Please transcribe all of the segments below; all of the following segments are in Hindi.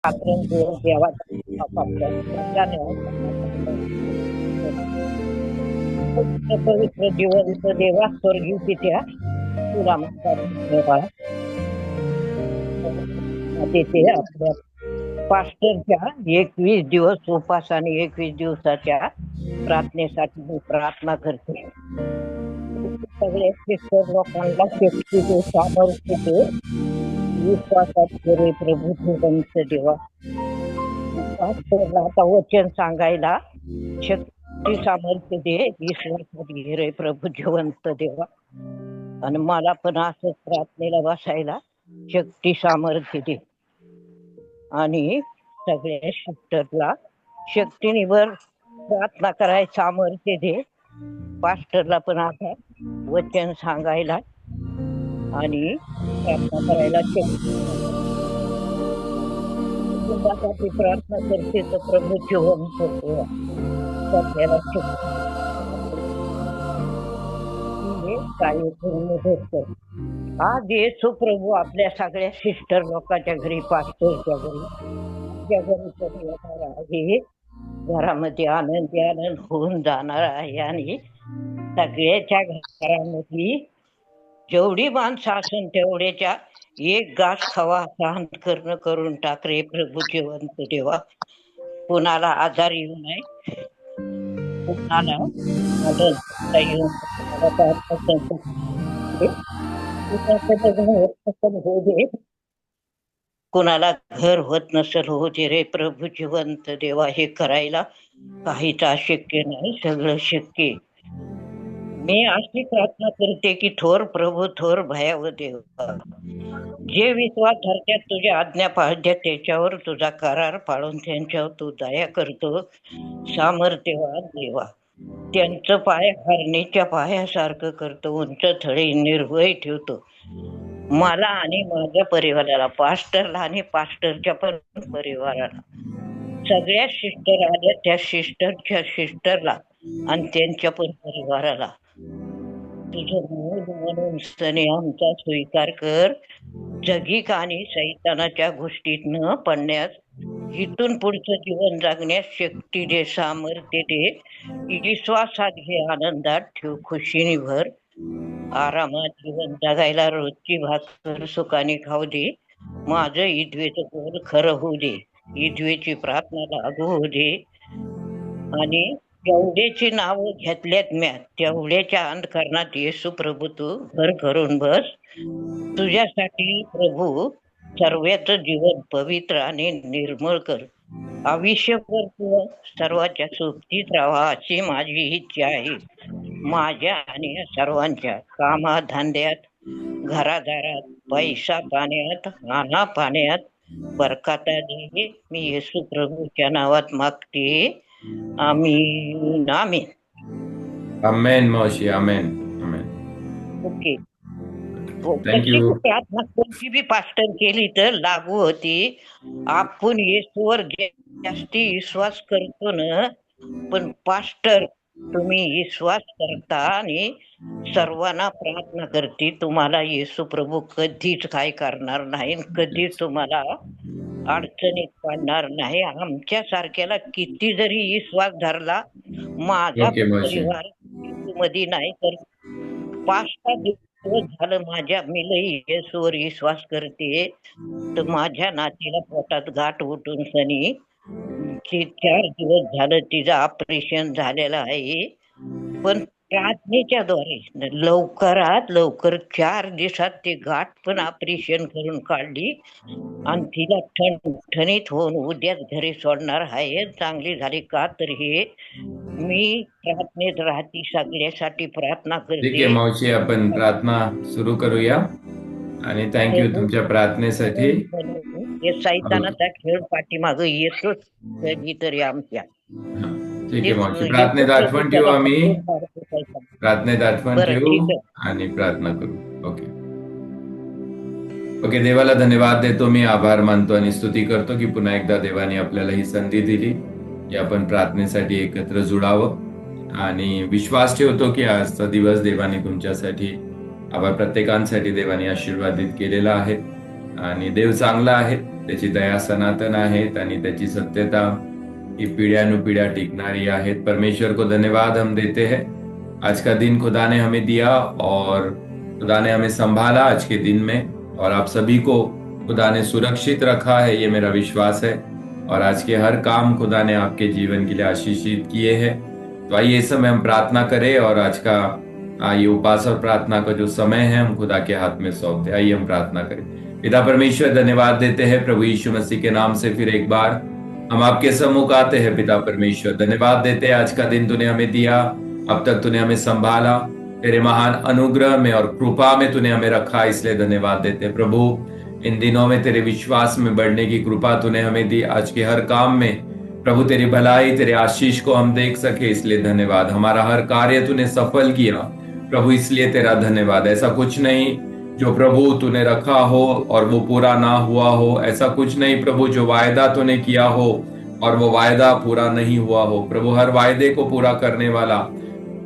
पात्रण देवाचा पवित्र जिवंत देवा स्वर्गीय पित्या तुला म्हणतात तिथे आपल्या पास्टरच्या 21 दिवस उपास आणि 21 दिवसाच्या प्रार्थनेसाठी मी प्रार्थना करते. सगळे सिस्टर लोकांना शक्ती सामर्थ्य दे, विश्वासात करे प्रभू जिवंत देवा. पास्टरला आता वचन सांगायला शक्ती सामर्थ्य दे, विश्वासात घे रे प्रभू जिवंत देवा. आणि मला पण असंच प्रार्थनेला बसायला शक्ती सामर्थ्य दे आणि सगळ्या सिस्टरला शक्तीनिभर प्रार्थना करायला सामर्थ्य दे. पास्टरला पण आता वचन सांगायला आणि प्रार्थना करायला शक्ती. कुटुंबासाठी प्रार्थना करते तर प्रभू जिवंत देवा सगळ्याला शक्ती कार्य करून भेटतो. आज येशू प्रभू आपल्या सगळ्या सिस्टर लोकांच्या घरी, पास्टरच्या घरी येणार आहे. घरामध्ये आनंद होऊन जाणार आहे आणि सगळ्याच्या घरामध्ये जेवढी माणसं असून तेवढ्याच्या एक घास खावा सहन करून टाक रे प्रभू जिवंत देवा. कुणाला आजार येऊ नये, कुणाला येऊ नये, कुणाला घर होत नसेल हो दे रे प्रभू जिवंत देवा. हे करायला काहीच अशक्य नाही, सगळं शक्य. मी अशी प्रार्थना करते की थोर प्रभू थोर भयाव देवा, जे विश्वास धरत्यात तुझ्या आज्ञा पाळत्यात त्याच्यावर तुझा करार पाळून त्यांच्यावर तू दया करतो. सामर्थ्यवान देवा, त्यांचं पाय हरणीच्या पायासारखं करतो, उंच थडी निर्भय ठेवतो. मला आणि माझ्या परिवाराला, पास्टरला आणि पास्टरच्या पण परिवाराला, सगळ्या सिस्टर आल्या त्या सिस्टरच्या सिस्टरला आणि त्यांच्या पण परिवाराला तुझं मूळ म्हणून सने आमचा स्वीकार कर. जगिक आणि सैतानाच्या गोष्टीत न पडण्यास, इथून पुढचं जीवन जगण्यास शक्ती दे, सामर्थ्य दे. विश्वासात घे, आनंदात ठेव, खुशीने भर, आरामात जीवन जगायला रोजची भाकर सुखाने खाऊ दे. माझं इद्वेचं बोल खरं होऊ दे, इद्वेची प्रार्थना लागू होऊ दे. आणि जेवढ्याची नाव घेतल्यात म्या तेवढ्याच्या अंधकरणात येशू प्रभू तू घर करून बस. तुझ्यासाठी प्रभू सर्वांचं जीवन पवित्र आणि निर्मळ कर. आयुष्यभर तू सर्वांच्या सोबतीत राहा अशी माझी इच्छा आहे. माझ्या आणि सर्वांच्या कामाधंद्यात, घरादारात, पैसा पाण्यात, नाना पाण्यात बरकाता दे. मी येशू प्रभूच्या नावात मागते. आमीन आमीन. आमेन मावशी, आमेन आमेन. ओके. थँक्यू. प्रार्थना कोणती बी पास्टर केली तर लागू होती. आपण येशूवर जास्ती विश्वास करतो ना, पण पास्टर तुम्ही विश्वास करता आणि सर्वांना प्रार्थना करते. तुम्हाला येशू प्रभू कधीच काय करणार नाही, कधीच तुम्हाला अडचणीत पडणार नाही. आमच्या सारख्याला किती जरी विश्वास धरला, माझा परिवार मध्ये नाही तर 5-6 दिवस झालं माझ्या मी लई येशूवर विश्वास करते. तर माझ्या नातीला पोटात गाठ उठून सनी 4 दिवस झालं तिचं ऑपरेशन झालेलं आहे. पण प्रार्थनेच्या द्वारे लवकरात लवकर 4 दिवसात ते गाठ पण ऑपरेशन करून काढली आणि तिला ठणठणीत होऊन उद्याच घरी सोडणार आहे. चांगली झाली का तर हे मी प्रार्थनेत राहती, सगळ्यासाठी प्रार्थना ठीक आहे करते. मावशी, आपण प्रार्थना सुरू करूया. आणि थँक्यू तुमच्या प्रार्थनेसाठी. सैतानाचा खेळ पाठीमाग येतोच कधीतरी आमच्या. ठीक आहे मावशी, प्रार्थनेत आठवण ठेवू, आम्ही प्रार्थनेत आठवण ठेवू आणि प्रार्थना करू. Okay okay. देवाला धन्यवाद देतो, मी आभार मानतो आणि स्तुती करतो की पुन्हा एकदा देवाने आपल्याला ही संधी दिली की आपण प्रार्थनेसाठी एकत्र जुडावं. आणि विश्वास ठेवतो की आजचा दिवस देवाने तुमच्यासाठी, आपण प्रत्येकांसाठी देवाने आशीर्वादित केलेला आहे आणि देव चांगला आहे. त्याची दया सनातन आहेत आणि त्याची सत्यता ही पिढ़्यानुपिढ़्या टिकनारी आहेत। परमेश्वर को धन्यवाद हम देते हैं। आज का दिन खुदा ने हमें दिया और खुदा ने हमें संभाला आज के दिन में, और आप सभी को खुदा ने सुरक्षित रखा है, ये मेरा विश्वास है। और आज के हर काम खुदा ने आपके जीवन के लिए आशीषित किए हैं। तो आइए इस समय हम प्रार्थना करें, और आज का ये उपास और प्रार्थना का जो समय है हम खुदा के हाथ में सौंपते। आइए हम प्रार्थना करें। पिता परमेश्वर, धन्यवाद देते हैं प्रभु यीशु मसीह के नाम से फिर एक बार हम आपके सम्मुख आते हैं। पिता परमेश्वर, धन्यवाद देते हैं आज का दिन तूने हमें दिया, अब तक तूने हमें संभाला, तेरे महान अनुग्रह में और कृपा में तूने हमें रखा, इसलिए धन्यवाद देते हैं। प्रभु, इन दिनों में तेरे विश्वास में बढ़ने की कृपा तूने हमें दी। आज के हर काम में प्रभु तेरी भलाई, तेरे आशीष को हम देख सके, इसलिए धन्यवाद। हमारा हर कार्य तूने सफल किया प्रभु, इसलिए तेरा धन्यवाद। ऐसा कुछ नहीं जो प्रभु तूने रखा हो और वो पूरा ना हुआ हो, ऐसा कुछ नहीं प्रभु जो वायदा तूने किया हो और वो वायदा पूरा नहीं हुआ हो। प्रभु, हर वायदे को पूरा करने वाला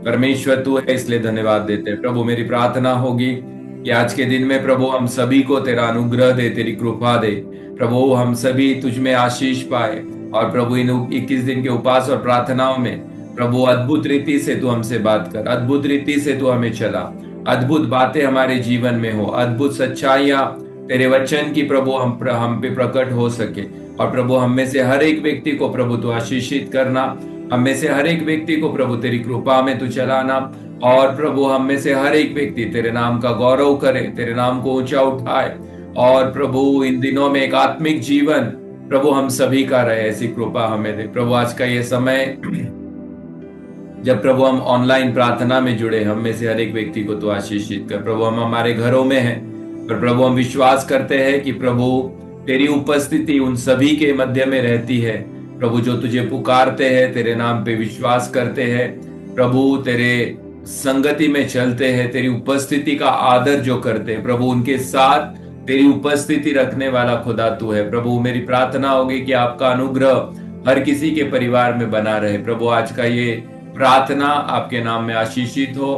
परमेश्वर तू है, इसलिए धन्यवाद देते हैं। प्रभु, मेरी प्रार्थना होगी कि आज के दिन में प्रभु हम सभी को तेरा अनुग्रह दे, तेरी कृपा दे। प्रभु, हम सभी तुझ में आशीष पाए, और प्रभु इन 21 दिन के उपास और प्रार्थनाओं में प्रभु अद्भुत रीति से तू हमसे बात कर, अद्भुत रीति से तू हमें चला, अद्भुत बातें हमारे जीवन में हो, अद्भुत सच्चाइयां तेरे वचन की प्रभु हम पे प्रकट हो सके। और प्रभु, हम में से हर एक व्यक्ति को प्रभु तू आशीषित करना, हम में से हर एक व्यक्ति को प्रभु तेरी कृपा में तू चलाना, और प्रभु हम में से हर एक व्यक्ति तेरे नाम का गौरव करे, तेरे नाम को ऊंचा उठाए। और प्रभु, इन दिनों में एक आत्मिक जीवन प्रभु हम सभी का रहे, ऐसी कृपा हमें दे। प्रभु, आज का ये समय जब प्रभु हम ऑनलाइन प्रार्थना में जुड़े, हम में से हर एक व्यक्ति को तो आशीषित कर। प्रभु, हम हमारे घरों में हैं, पर प्रभु हम विश्वास करते हैं कि प्रभु तेरी उपस्थिति उन सभी के मध्य में रहती है। प्रभु, जो तुझे पुकारते हैं, तेरे नाम पे विश्वास करते हैं, प्रभु तेरे संगति में चलते हैं, तेरी उपस्थिति का आदर जो करते हैं, प्रभु उनके साथ तेरी उपस्थिति रखने वाला खुदा तू है। प्रभु, मेरी प्रार्थना होगी कि आपका अनुग्रह हर किसी के परिवार में बना रहे। प्रभु, आज का ये प्रार्थना आपके नाम में आशीषित हो,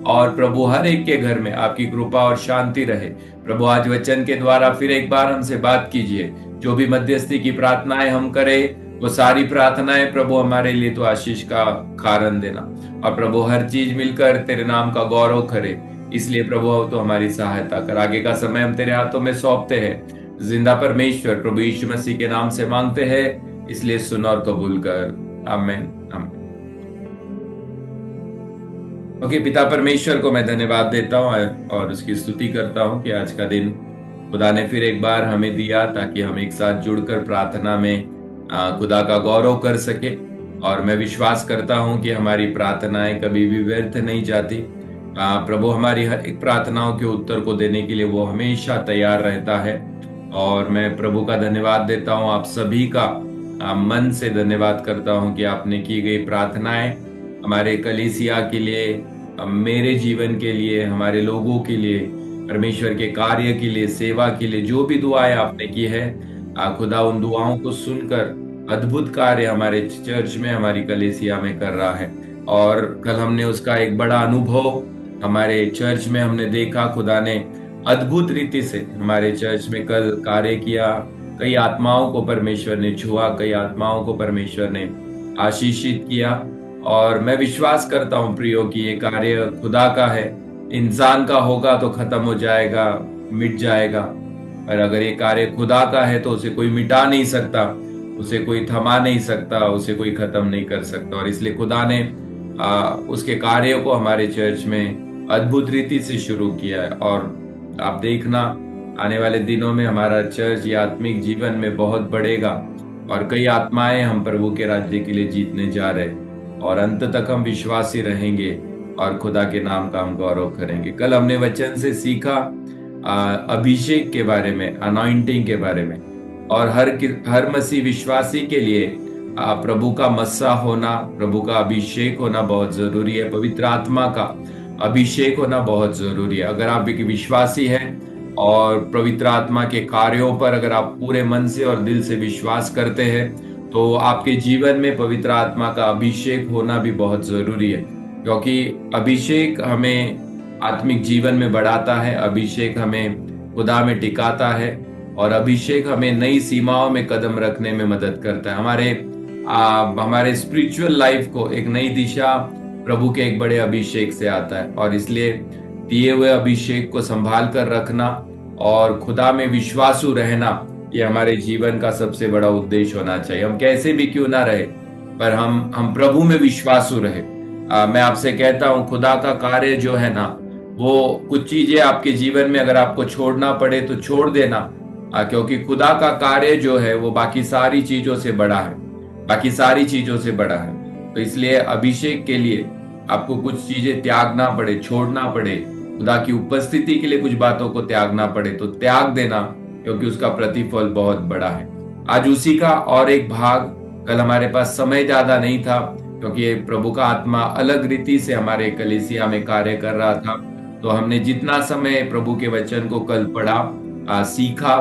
और प्रभु हर एक के घर में आपकी कृपा और शांति रहे। प्रभु, आज वचन के द्वारा फिर एक बार हमसे बात कीजिए। जो भी मध्यस्थी की प्रार्थनाएं हम करें, वो सारी प्रार्थनाएं प्रभु हमारे लिए तो आशीष का कारण देना, और प्रभु हर चीज मिलकर तेरे नाम का गौरव करे। इसलिए प्रभु तो हमारी सहायता कर। आगे का समय हम तेरे हाथों में सौंपते हैं। जिंदा परमेश्वर प्रभु यीशु मसीह के नाम से मांगते हैं, इसलिए सुन और कबूल कर। आमीन, आमीन। ओके, पिता परमेश्वर को मैं धन्यवाद देता हूँ और उसकी स्तुति करता हूँ कि आज का दिन खुदा ने फिर एक बार हमें दिया, ताकि हम एक साथ जुड़कर प्रार्थना में खुदा का गौरव कर सके। और मैं विश्वास करता हूँ कि हमारी प्रार्थनाएं कभी भी व्यर्थ नहीं जाती। प्रभु हमारी हर एक प्रार्थनाओं के उत्तर को देने के लिए वो हमेशा तैयार रहता है। और मैं प्रभु का धन्यवाद देता हूँ, आप सभी का मन से धन्यवाद करता हूँ कि आपने की गई प्रार्थनाएं हमारे कलीसिया के लिए, मेरे जीवन के लिए, हमारे लोगों के लिए, परमेश्वर के कार्य के लिए, सेवा के लिए, जो भी दुआएं आपने की है, खुदा उन दुआओं को सुनकर अद्भुत कार्य हमारे चर्च में, हमारी कलीसिया में कर रहा है। और कल हमने उसका एक बड़ा अनुभव हमारे चर्च में हमने देखा। खुदा ने अद्भुत रीति से हमारे चर्च में कल कार्य किया। कई आत्माओं को परमेश्वर ने छुआ, कई आत्माओं को परमेश्वर ने आशीषित किया। और मैं विश्वास करता हूँ प्रियो कि ये कार्य खुदा का है। इंसान का होगा तो खत्म हो जाएगा, मिट जाएगा, और अगर ये कार्य खुदा का है तो उसे कोई मिटा नहीं सकता, उसे कोई थमा नहीं सकता, उसे कोई खत्म नहीं कर सकता। और इसलिए खुदा ने उसके कार्यों को हमारे चर्च में अद्भुत रीति से शुरू किया है। और आप देखना, आने वाले दिनों में हमारा चर्च या आत्मिक जीवन में बहुत बढ़ेगा, और कई आत्माएं हम प्रभु के राज्य के लिए जीतने जा रहे हैं, और अंत तक हम विश्वासी रहेंगे और खुदा के नाम का हम गौरव करेंगे। कल हमने वचन से सीखा अभिषेक के बारे में, अनॉइंटिंग के बारे में, और हर मसीह विश्वासी के लिए प्रभु का मस्सा होना, प्रभु का अभिषेक होना बहुत जरूरी है। पवित्र आत्मा का अभिषेक होना बहुत जरूरी है। अगर आप एक विश्वासी हैं और पवित्र आत्मा के कार्यों पर अगर आप पूरे मन से और दिल से विश्वास करते हैं, तो आपके जीवन में पवित्र आत्मा का अभिषेक होना भी बहुत जरूरी है। क्योंकि अभिषेक हमें आत्मिक जीवन में बढ़ाता है, अभिषेक हमें खुदा में टिकाता है, और अभिषेक हमें नई सीमाओं में कदम रखने में मदद करता है। हमारे स्पिरिचुअल लाइफ को एक नई दिशा प्रभु के एक बड़े अभिषेक से आता है, और इसलिए दिए हुए अभिषेक को संभाल कर रखना और खुदा में विश्वासु रहना, ये हमारे जीवन का सबसे बड़ा उद्देश्य होना चाहिए। हम कैसे भी क्यों ना रहे, पर हम प्रभु में विश्वासु रहे। मैं आपसे कहता हूं, खुदा का कार्य जो है ना, वो कुछ चीजें आपके जीवन में अगर आपको छोड़ना पड़े तो छोड़ देना, क्योंकि खुदा का कार्य जो है वो बाकी सारी चीजों से बड़ा है, बाकी सारी चीजों से बड़ा है। तो इसलिए अभिषेक के लिए आपको कुछ चीजें त्यागना पड़े, छोड़ना पड़े, खुदा की उपस्थिति के लिए कुछ बातों को त्यागना पड़े तो त्याग देना, क्योंकि उसका प्रतिफल बहुत बड़ा है। आज उसी का और एक भाग, कल हमारे पास समय ज्यादा नहीं था क्योंकि प्रभु का आत्मा अलग रीति से हमारे कलीसिया में कार्य कर रहा था, तो हमने जितना समय प्रभु के वचन को कल पढ़ा, सीखा,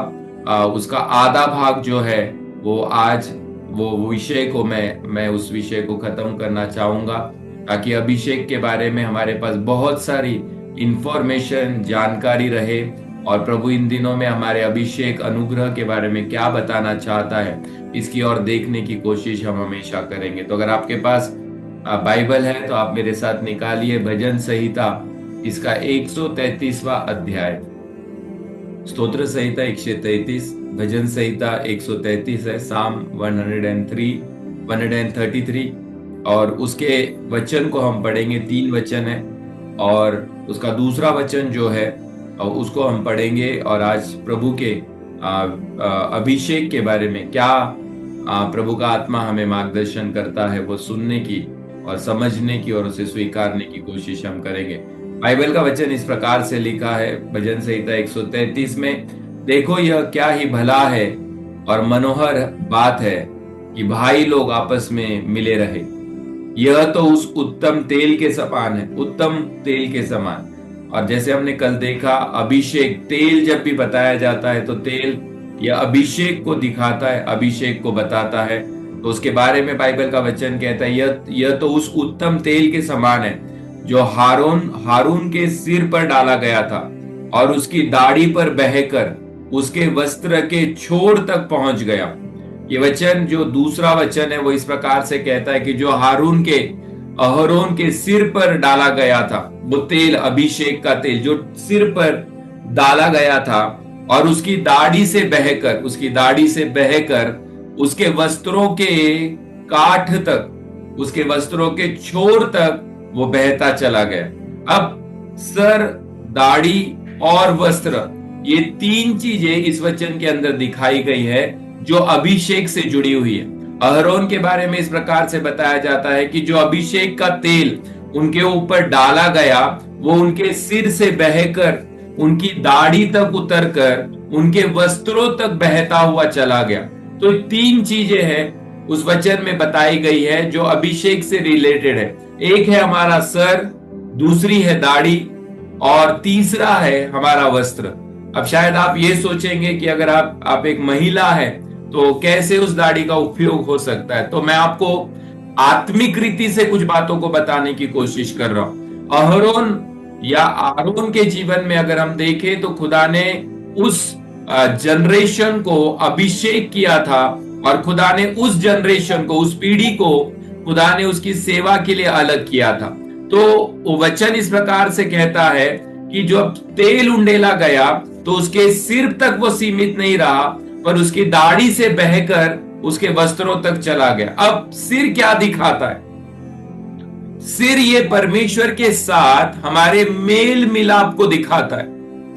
उसका आधा भाग जो है वो आज वो विषय को मैं उस विषय को खत्म करना चाहूंगा, ताकि अभिषेक के बारे में हमारे पास बहुत सारी इंफॉर्मेशन, जानकारी रहे, और प्रभु इन दिनों में हमारे अभिषेक अनुग्रह के बारे में क्या बताना चाहता है, इसकी ओर देखने की कोशिश हम हमेशा करेंगे। तो अगर आपके पास बाइबल है तो आप मेरे साथ निकालिए भजन संहिता, इसका 133वां अध्याय। स्तोत्र संहिता 133, भजन संहिता 133 है, साम 133, और उसके वचन को हम पढ़ेंगे। 3 वचन है और उसका दूसरा वचन जो है उसको हम पढ़ेंगे। और आज प्रभु के अभिषेक के बारे में क्या प्रभु का आत्मा हमें मार्गदर्शन करता है, वो सुनने की और समझने की और उसे स्वीकारने की कोशिश हम करेंगे। बाइबल का वचन इस प्रकार से लिखा है भजन संहिता 133 में, देखो यह क्या ही भला है और मनोहर बात है कि भाई लोग आपस में मिले रहे। यह तो उस उत्तम तेल के समान है, उत्तम तेल के समान। और जैसे हमने कल देखा, अभिषेक, तेल जब भी बताया जाता है तो तेल यह अभिषेक को दिखाता है, अभिषेक को बताता है। तो उसके बारे में बाइबल का वचन कहता है, यह तो उस उत्तम तेल के समान है जो हारून के सिर पर डाला गया था और उसकी दाढ़ी पर बहकर उसके वस्त्र के छोर तक पहुंच गया। ये वचन, जो दूसरा वचन है, वो इस प्रकार से कहता है कि जो अहरोन के सिर पर डाला गया था, वो तेल, अभिषेक का तेल जो सिर पर डाला गया था, और उसकी दाढ़ी से बहकर उसके वस्त्रों के काठ तक, उसके वस्त्रों के छोर तक वो बहता चला गया। अब सर, दाढ़ी और वस्त्र, ये 3 चीजें इस वचन के अंदर दिखाई गई है जो अभिषेक से जुड़ी हुई है। अहरोन के बारे में इस प्रकार से बताया जाता है कि जो अभिषेक का तेल उनके ऊपर डाला गया, वो उनके सिर से बहकर उनकी दाढ़ी तक उतरकर उनके वस्त्रों तक बहता हुआ चला गया। तो 3 चीजें हैं उस वचन में बताई गई है जो अभिषेक से रिलेटेड है। एक है हमारा सर, दूसरी है दाढ़ी, और तीसरा है हमारा वस्त्र। अब शायद आप ये सोचेंगे कि अगर आप एक महिला है तो कैसे उस दाढ़ी का उपयोग हो सकता है। तो मैं आपको आत्मिक रीति से कुछ बातों को बताने की कोशिश कर रहा हूं। अहरोन या आरोन के जीवन में अगर हम देखें तो खुदा ने उस जनरेशन को अभिषेक किया था, और खुदा ने उस जनरेशन को, उस पीढ़ी को खुदा ने उसकी सेवा के लिए अलग किया था। तो वो वचन इस प्रकार से कहता है कि जब तेल उंडेला गया तो उसके सिर तक वो सीमित नहीं रहा, पर उसकी दाढ़ी से बहकर उसके वस्त्रों तक चला गया। अब सिर क्या दिखाता है? सिर ये परमेश्वर के साथ हमारे मेल मिलाप को दिखाता है।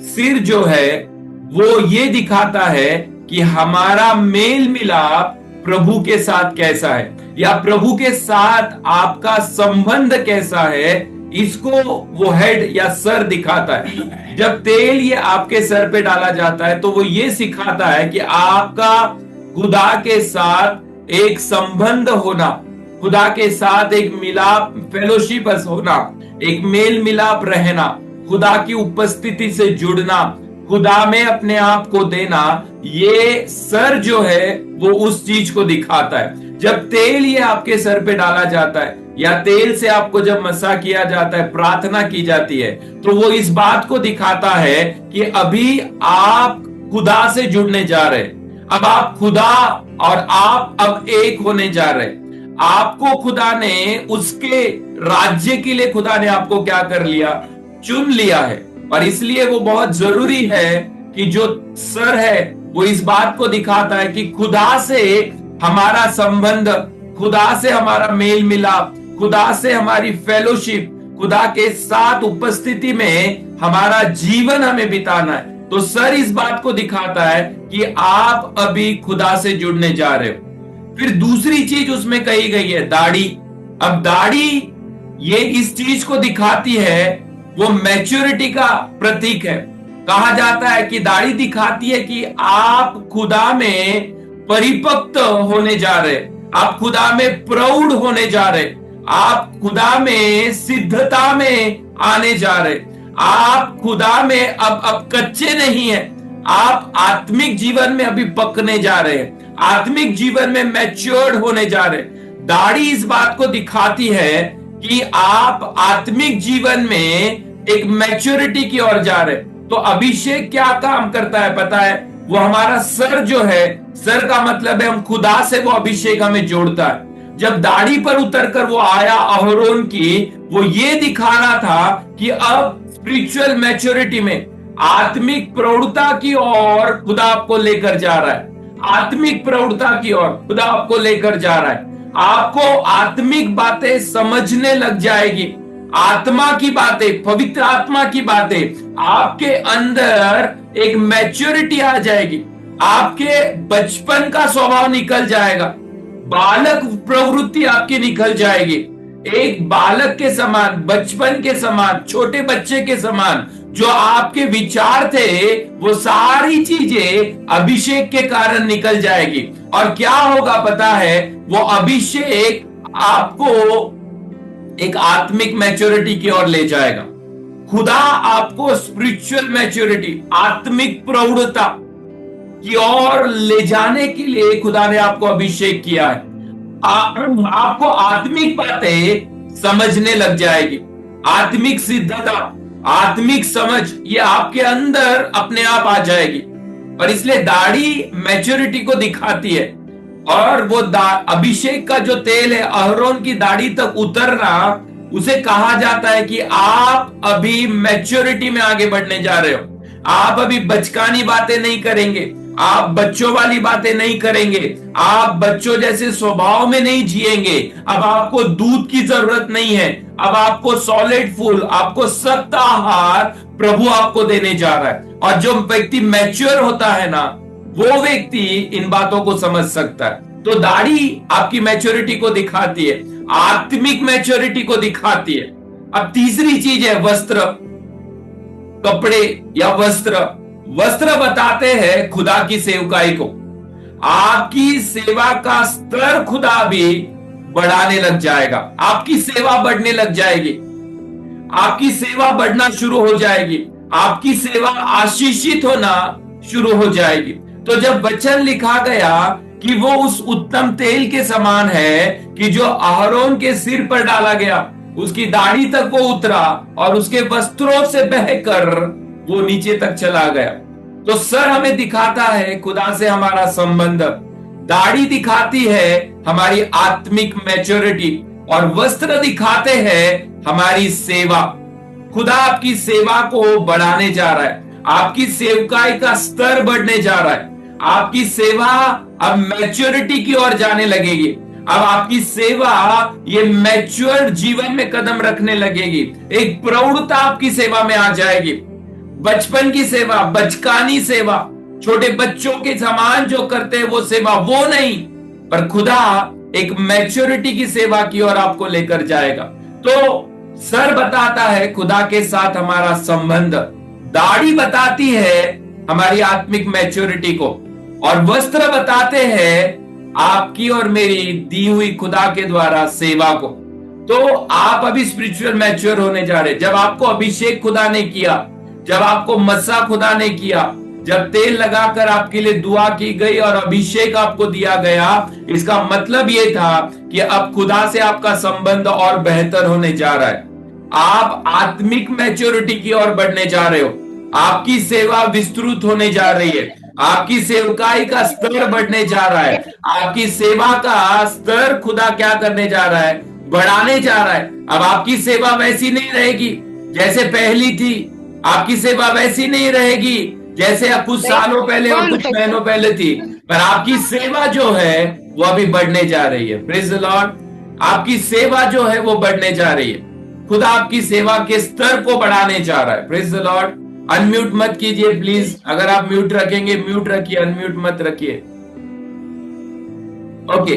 सिर जो है वो ये दिखाता है कि हमारा मेल मिलाप प्रभु के साथ कैसा है, या प्रभु के साथ आपका संबंध कैसा है, इसको वो हेड या सर दिखाता है। जब तेल ये आपके सर पे डाला जाता है तो वो ये सिखाता है कि आपका खुदा के साथ एक संबंध होना, खुदा के साथ एक मिलाप, फेलोशिप होना, एक मेल मिलाप रहना, खुदा की उपस्थिति से जुड़ना, खुदा में अपने आप को देना, ये सर जो है वो उस चीज को दिखाता है। जब तेल ये आपके सर पे डाला जाता है या तेल से आपको जब मसा किया जाता है, प्रार्थना की जाती है, तो वो इस बात को दिखाता है कि अभी आप खुदा से जुड़ने जा रहे हैं। अब आप खुदा और आप अब एक होने जा रहे हैं। आपको खुदा ने उसके राज्य के लिए खुदा ने आपको क्या कर लिया, चुन लिया है। और इसलिए वो बहुत जरूरी है कि जो सर है वो इस बात को दिखाता है कि खुदा से हमारा संबंध, खुदा से हमारा मेल मिलाप, खुदा से हमारी फेलोशिप, खुदा के साथ उपस्थिति में हमारा जीवन हमें बिताना है। तो सर इस बात को दिखाता है कि आप अभी खुदा से जुड़ने जा रहे हो। फिर दूसरी चीज उसमें कही गई है, दाढ़ी। अब दाढ़ी ये इस चीज को दिखाती है, वो मैच्योरिटी का प्रतीक है। कहा जाता है कि दाढ़ी दिखाती है कि आप खुदा में परिपक्व होने जा रहे, आप खुदा में प्रौढ़ होने जा रहे, आप खुदा में सिद्धता में आने जा रहे, आप खुदा में अब कच्चे नहीं है, आप आत्मिक जीवन में अभी पकने जा रहे हैं, आत्मिक जीवन में मैच्योर्ड होने जा रहे। दाढ़ी इस बात को दिखाती है कि आप आत्मिक जीवन में एक मैच्योरिटी की ओर जा रहे। तो अभिषेक क्या काम करता है पता है? वो हमारा सर जो है, सर का मतलब है हम खुदा से, वो अभिषेक हमें जोड़ता है। जब दाढ़ी पर उतरकर वो आया अहरोन की, वो ये दिखा रहा था कि अब स्पिरिचुअल मैच्योरिटी में, आत्मिक प्रौढ़ता की ओर खुदा आपको लेकर जा रहा है। आत्मिक प्रौढ़ता की ओर खुदा आपको लेकर जा रहा है। आपको आत्मिक बातें समझने लग जाएगी, आत्मा की बातें, पवित्र आत्मा की बातें, आपके अंदर एक मैच्योरिटी आ जाएगी, आपके बचपन का स्वभाव निकल जाएगा, बालक प्रवृत्ति आपकी निकल जाएगी। एक बालक के समान, बचपन के समान, छोटे बच्चे के समान जो आपके विचार थे, वो सारी चीजें अभिषेक के कारण निकल जाएगी। और क्या होगा पता है? वो अभिषेक आपको एक आत्मिक मैच्योरिटी की ओर ले जाएगा। खुदा आपको स्पिरिचुअल मैच्योरिटी, आत्मिक प्रौढ़ता की ओर ले जाने के लिए खुदा ने आपको अभिषेक किया है। आपको आत्मिक बातें समझने लग जाएगी, आत्मिक सिद्धता, आत्मिक समझ, ये आपके अंदर अपने आप आ जाएगी। और इसलिए दाढ़ी मैच्योरिटी को दिखाती है। और वो अभिषेक का जो तेल है अहरोन की दाढ़ी तक उतरना, उसे कहा जाता है कि आप अभी मैच्योरिटी में आगे बढ़ने जा रहे हो। आप अभी बचकानी बातें नहीं करेंगे, आप बच्चों वाली बातें नहीं करेंगे, आप बच्चों जैसे स्वभाव में नहीं जिएंगे। अब आपको दूध की जरूरत नहीं है, अब आपको सॉलिड फूड, आपको सख्त आहार प्रभु आपको देने जा रहा है। और जो व्यक्ति मैच्योर होता है ना, वो व्यक्ति इन बातों को समझ सकता है। तो दाढ़ी आपकी मैच्योरिटी को दिखाती है, आत्मिक मैच्योरिटी को दिखाती है। अब तीसरी चीज है वस्त्र, कपड़े या वस्त्र। वस्त्र बताते हैं खुदा की सेवकाई को। आपकी सेवा का स्तर खुदा भी बढ़ाने लग जाएगा, आपकी सेवा बढ़ने लग जाएगी, आपकी सेवा बढ़ना शुरू हो जाएगी, आपकी सेवा आशीषित होना शुरू हो जाएगी। तो जब वचन लिखा गया कि वो उस उत्तम तेल के समान है कि जो अहरोन के सिर पर डाला गया, उसकी दाढ़ी तक वो उतरा और उसके वस्त्रों से बहकर वो नीचे तक चला गया। तो सर हमें दिखाता है खुदा से हमारा संबंध, दाढ़ी दिखाती है हमारी आत्मिक मैच्योरिटी, और वस्त्र दिखाते हैं हमारी सेवा। खुदा आपकी सेवा को बढ़ाने जा रहा है, आपकी सेवकाई का स्तर बढ़ने जा रहा है, आपकी सेवा अब मैच्योरिटी की ओर जाने लगेगी। अब आपकी सेवा ये मैच्योर जीवन में कदम रखने लगेगी, एक प्रौढ़ता आपकी सेवा में आ जाएगी। बचपन की सेवा, बचकानी सेवा, छोटे बच्चों के समान जो करते हैं वो सेवा, वो नहीं, पर खुदा एक मैच्योरिटी की सेवा की ओर आपको लेकर जाएगा। तो सर बताता है खुदा के साथ हमारा संबंध, दाढ़ी बताती है हमारी आत्मिक मैच्योरिटी को, और वस्त्र बताते हैं आपकी और मेरी दी हुई खुदा के द्वारा सेवा को। तो आप अभी स्पिरिचुअल मैच्योर होने जा रहे। जब आपको अभिषेक खुदा ने किया, जब आपको मस्सा खुदा ने किया, जब तेल लगाकर आपके लिए दुआ की गई और अभिषेक आपको दिया गया, इसका मतलब ये था कि अब खुदा से आपका संबंध और बेहतर होने जा रहा है। आप आत्मिक मैच्योरिटी की ओर बढ़ने जा रहे हो, आपकी सेवा विस्तृत होने जा रही है, आपकी सेवकाई का स्तर बढ़ने जा रहा है, आपकी सेवा का स्तर खुदा क्या करने जा रहा है, बढ़ाने जा रहा है। अब आपकी सेवा वैसी नहीं रहेगी जैसे पहली थी, आपकी सेवा वैसी नहीं रहेगी जैसे अब कुछ सालों पहले और कुछ महीनों पहले थी, पर आपकी सेवा जो है वो अभी बढ़ने जा रही है। Praise the Lord. आपकी सेवा जो है वो बढ़ने जा रही है। खुदा आपकी सेवा के स्तर को बढ़ाने जा रहा है। Praise the Lord. अनम्यूट मत कीजिए प्लीज, अगर आप म्यूट रखेंगे म्यूट रखिए, अनम्यूट मत रखिए। ओके,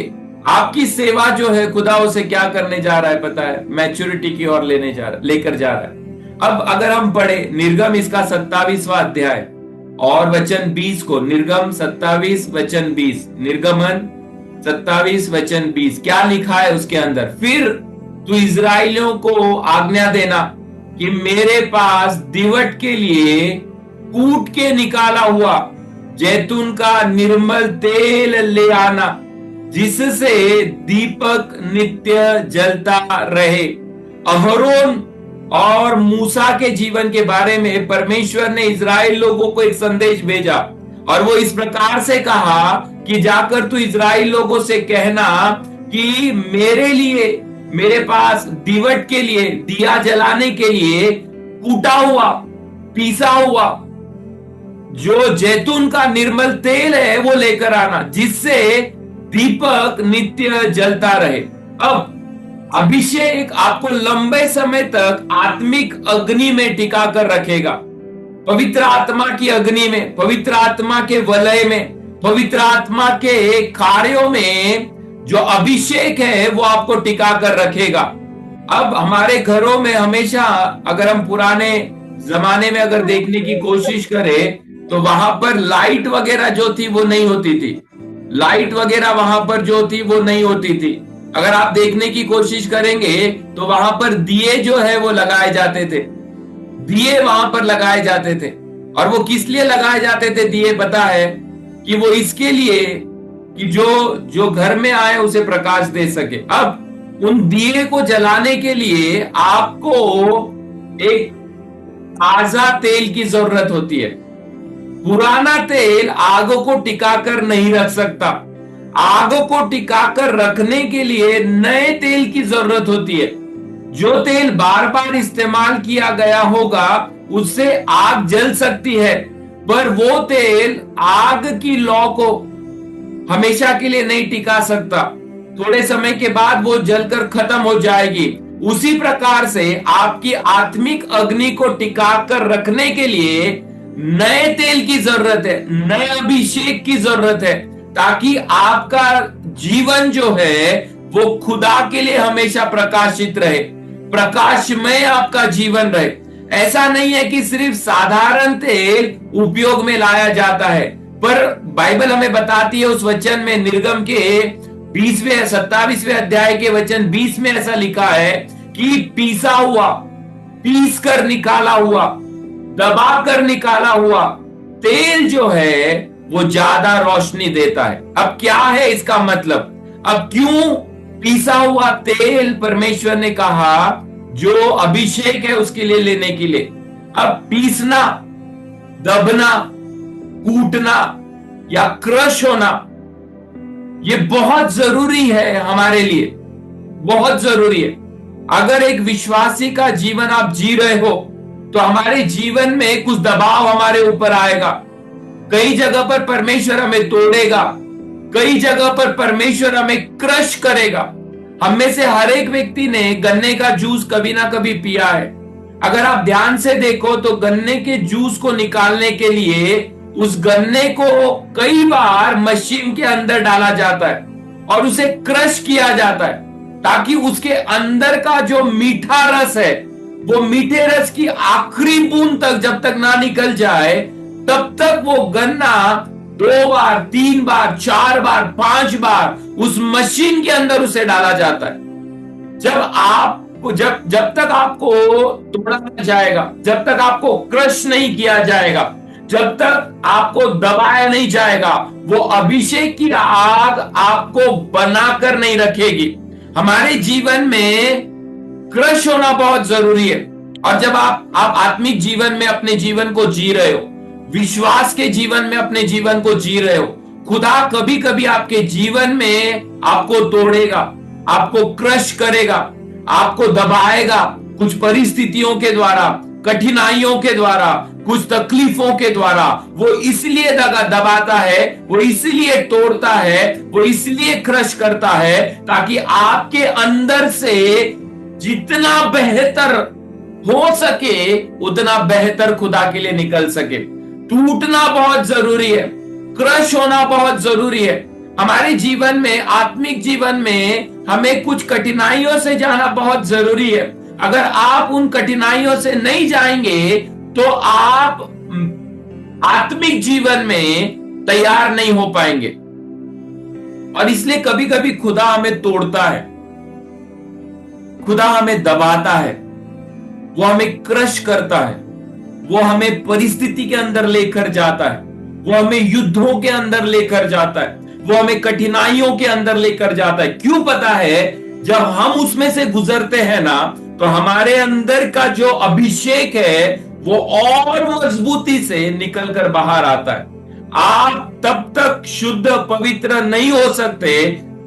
आपकी सेवा जो है खुदा उसे क्या करने जा रहा है पता है, मैच्योरिटी की ओर लेकर जा रहा है। अब अगर हम पढ़े निर्गम इसका 27वां अध्याय और वचन 20 को, निर्गम 27 वचन 20, निर्गमन 27 वचन 20 क्या लिखा है उसके अंदर, फिर तू इजराइलियों को आज्ञा देना कि मेरे पास दिवट के लिए कूट के निकाला हुआ जैतून का निर्मल तेल ले आना, जिससे दीपक नित्य जलता रहे। अहरोन और मूसा के जीवन के बारे में परमेश्वर ने इजराइल लोगों को एक संदेश भेजा और वो इस प्रकार से कहा कि जाकर तू इजराइल लोगों से कहना कि मेरे लिए, मेरे पास दिवट के लिए, दिया जलाने के लिए कूटा हुआ, पीसा हुआ जो जैतून का निर्मल तेल है वो लेकर आना, जिससे दीपक नित्य जलता रहे। अब अभिषेक आपको लंबे समय तक आत्मिक अग्नि में टिका कर रखेगा, पवित्र आत्मा की अग्नि में, पवित्र आत्मा के वलय में, पवित्र आत्मा के कार्यों में जो अभिषेक है वो आपको टिका कर रखेगा। अब हमारे घरों में हमेशा, अगर हम पुराने जमाने में अगर देखने की कोशिश करें तो वहां पर लाइट वगैरह जो थी वो नहीं होती थी, लाइट वगैरह वहां पर जो थी वो नहीं होती थी। अगर आप देखने की कोशिश करेंगे तो वहां पर दिए जो है वो लगाए जाते थे, दिए वहां पर लगाए जाते थे। और वो किस लिए लगाए जाते थे दिए पता है, कि वो इसके लिए कि जो घर में आए उसे प्रकाश दे सके। अब उन दिए को जलाने के लिए आपको एक ताजा तेल की जरूरत होती है। पुराना तेल आग को टिकाकर नहीं रख सकता, आग को टिकाकर रखने के लिए नए तेल की जरूरत होती है। जो तेल बार बार इस्तेमाल किया गया होगा उससे आग जल सकती है, पर वो तेल आग की लौ को हमेशा के लिए नहीं टिका सकता, थोड़े समय के बाद वो जलकर खत्म हो जाएगी। उसी प्रकार से आपकी आत्मिक अग्नि को टिका कर रखने के लिए नए तेल की जरूरत है, नए अभिषेक की जरूरत है, ताकि आपका जीवन जो है वो खुदा के लिए हमेशा प्रकाशित रहे, प्रकाशमय आपका जीवन रहे। ऐसा नहीं है कि सिर्फ साधारण तेल उपयोग में लाया जाता है, पर बाइबल हमें बताती है उस वचन में, निर्गम के 20वें 27वें अध्याय के वचन 20 में ऐसा लिखा है कि पीसा हुआ, पीस कर निकाला हुआ, दबा कर निकाला हुआ तेल जो है वो ज्यादा रोशनी देता है। अब क्या है इसका मतलब, अब क्यों पीसा हुआ तेल परमेश्वर ने कहा जो अभिषेक है उसके लिए लेने के लिए। अब पीसना, दबना, कूटना या क्रश होना ये बहुत जरूरी है हमारे लिए, बहुत जरूरी है। अगर एक विश्वासी का जीवन आप जी रहे हो तो हमारे जीवन में कुछ दबाव हमारे ऊपर आएगा, कई जगह पर परमेश्वर हमें तोड़ेगा, कई जगह पर परमेश्वर हमें क्रश करेगा। हम में से हर एक व्यक्ति ने गन्ने का जूस कभी ना कभी पिया है। अगर आप ध्यान से देखो तो गन्ने के जूस को निकालने के लिए उस गन्ने को कई बार मशीन के अंदर डाला जाता है और उसे क्रश किया जाता है, ताकि उसके अंदर का जो मीठा रस है वो मीठे रस की आखिरी बूंद तक जब तक ना निकल जाए तब तक वो गन्ना 2 बार, 3 बार, 4 बार, 5 बार उस मशीन के अंदर उसे डाला जाता है। जब तक आपको तोड़ा नहीं जाएगा, जब तक आपको क्रश नहीं किया जाएगा, जब तक आपको दबाया नहीं जाएगा, वो अभिषेक की आग आपको बनाकर नहीं रखेगी। हमारे जीवन में क्रश होना बहुत जरूरी है। और जब आप आत्मिक जीवन में अपने जीवन को जी रहे हो विश्वास के जीवन में अपने जीवन को जी रहे हो, खुदा कभी कभी आपके जीवन में आपको तोड़ेगा, आपको क्रश करेगा, आपको दबाएगा, कुछ परिस्थितियों के द्वारा, कठिनाइयों के द्वारा, कुछ तकलीफों के द्वारा। वो इसलिए दबाता है, वो इसलिए तोड़ता है, वो इसलिए क्रश करता है ताकि आपके अंदर से जितना बेहतर हो सके उतना बेहतर खुदा के लिए निकल सके। टूटना बहुत जरूरी है, क्रश होना बहुत जरूरी है। हमारे जीवन में, आत्मिक जीवन में हमें कुछ कठिनाइयों से जाना बहुत जरूरी है। अगर आप उन कठिनाइयों से नहीं जाएंगे तो आप आत्मिक जीवन में तैयार नहीं हो पाएंगे। और इसलिए कभी कभी खुदा हमें तोड़ता है, खुदा हमें दबाता है, वो हमें क्रश करता है, वो हमें परिस्थिति के अंदर लेकर जाता है, वो हमें युद्धों के अंदर लेकर जाता है, वो हमें कठिनाइयों के अंदर लेकर जाता है। क्यों पता है? जब हम उसमें से गुजरते हैं ना, तो हमारे अंदर का जो अभिषेक है वो और मजबूती से निकल कर बाहर आता है। आप तब तक शुद्ध पवित्र नहीं हो सकते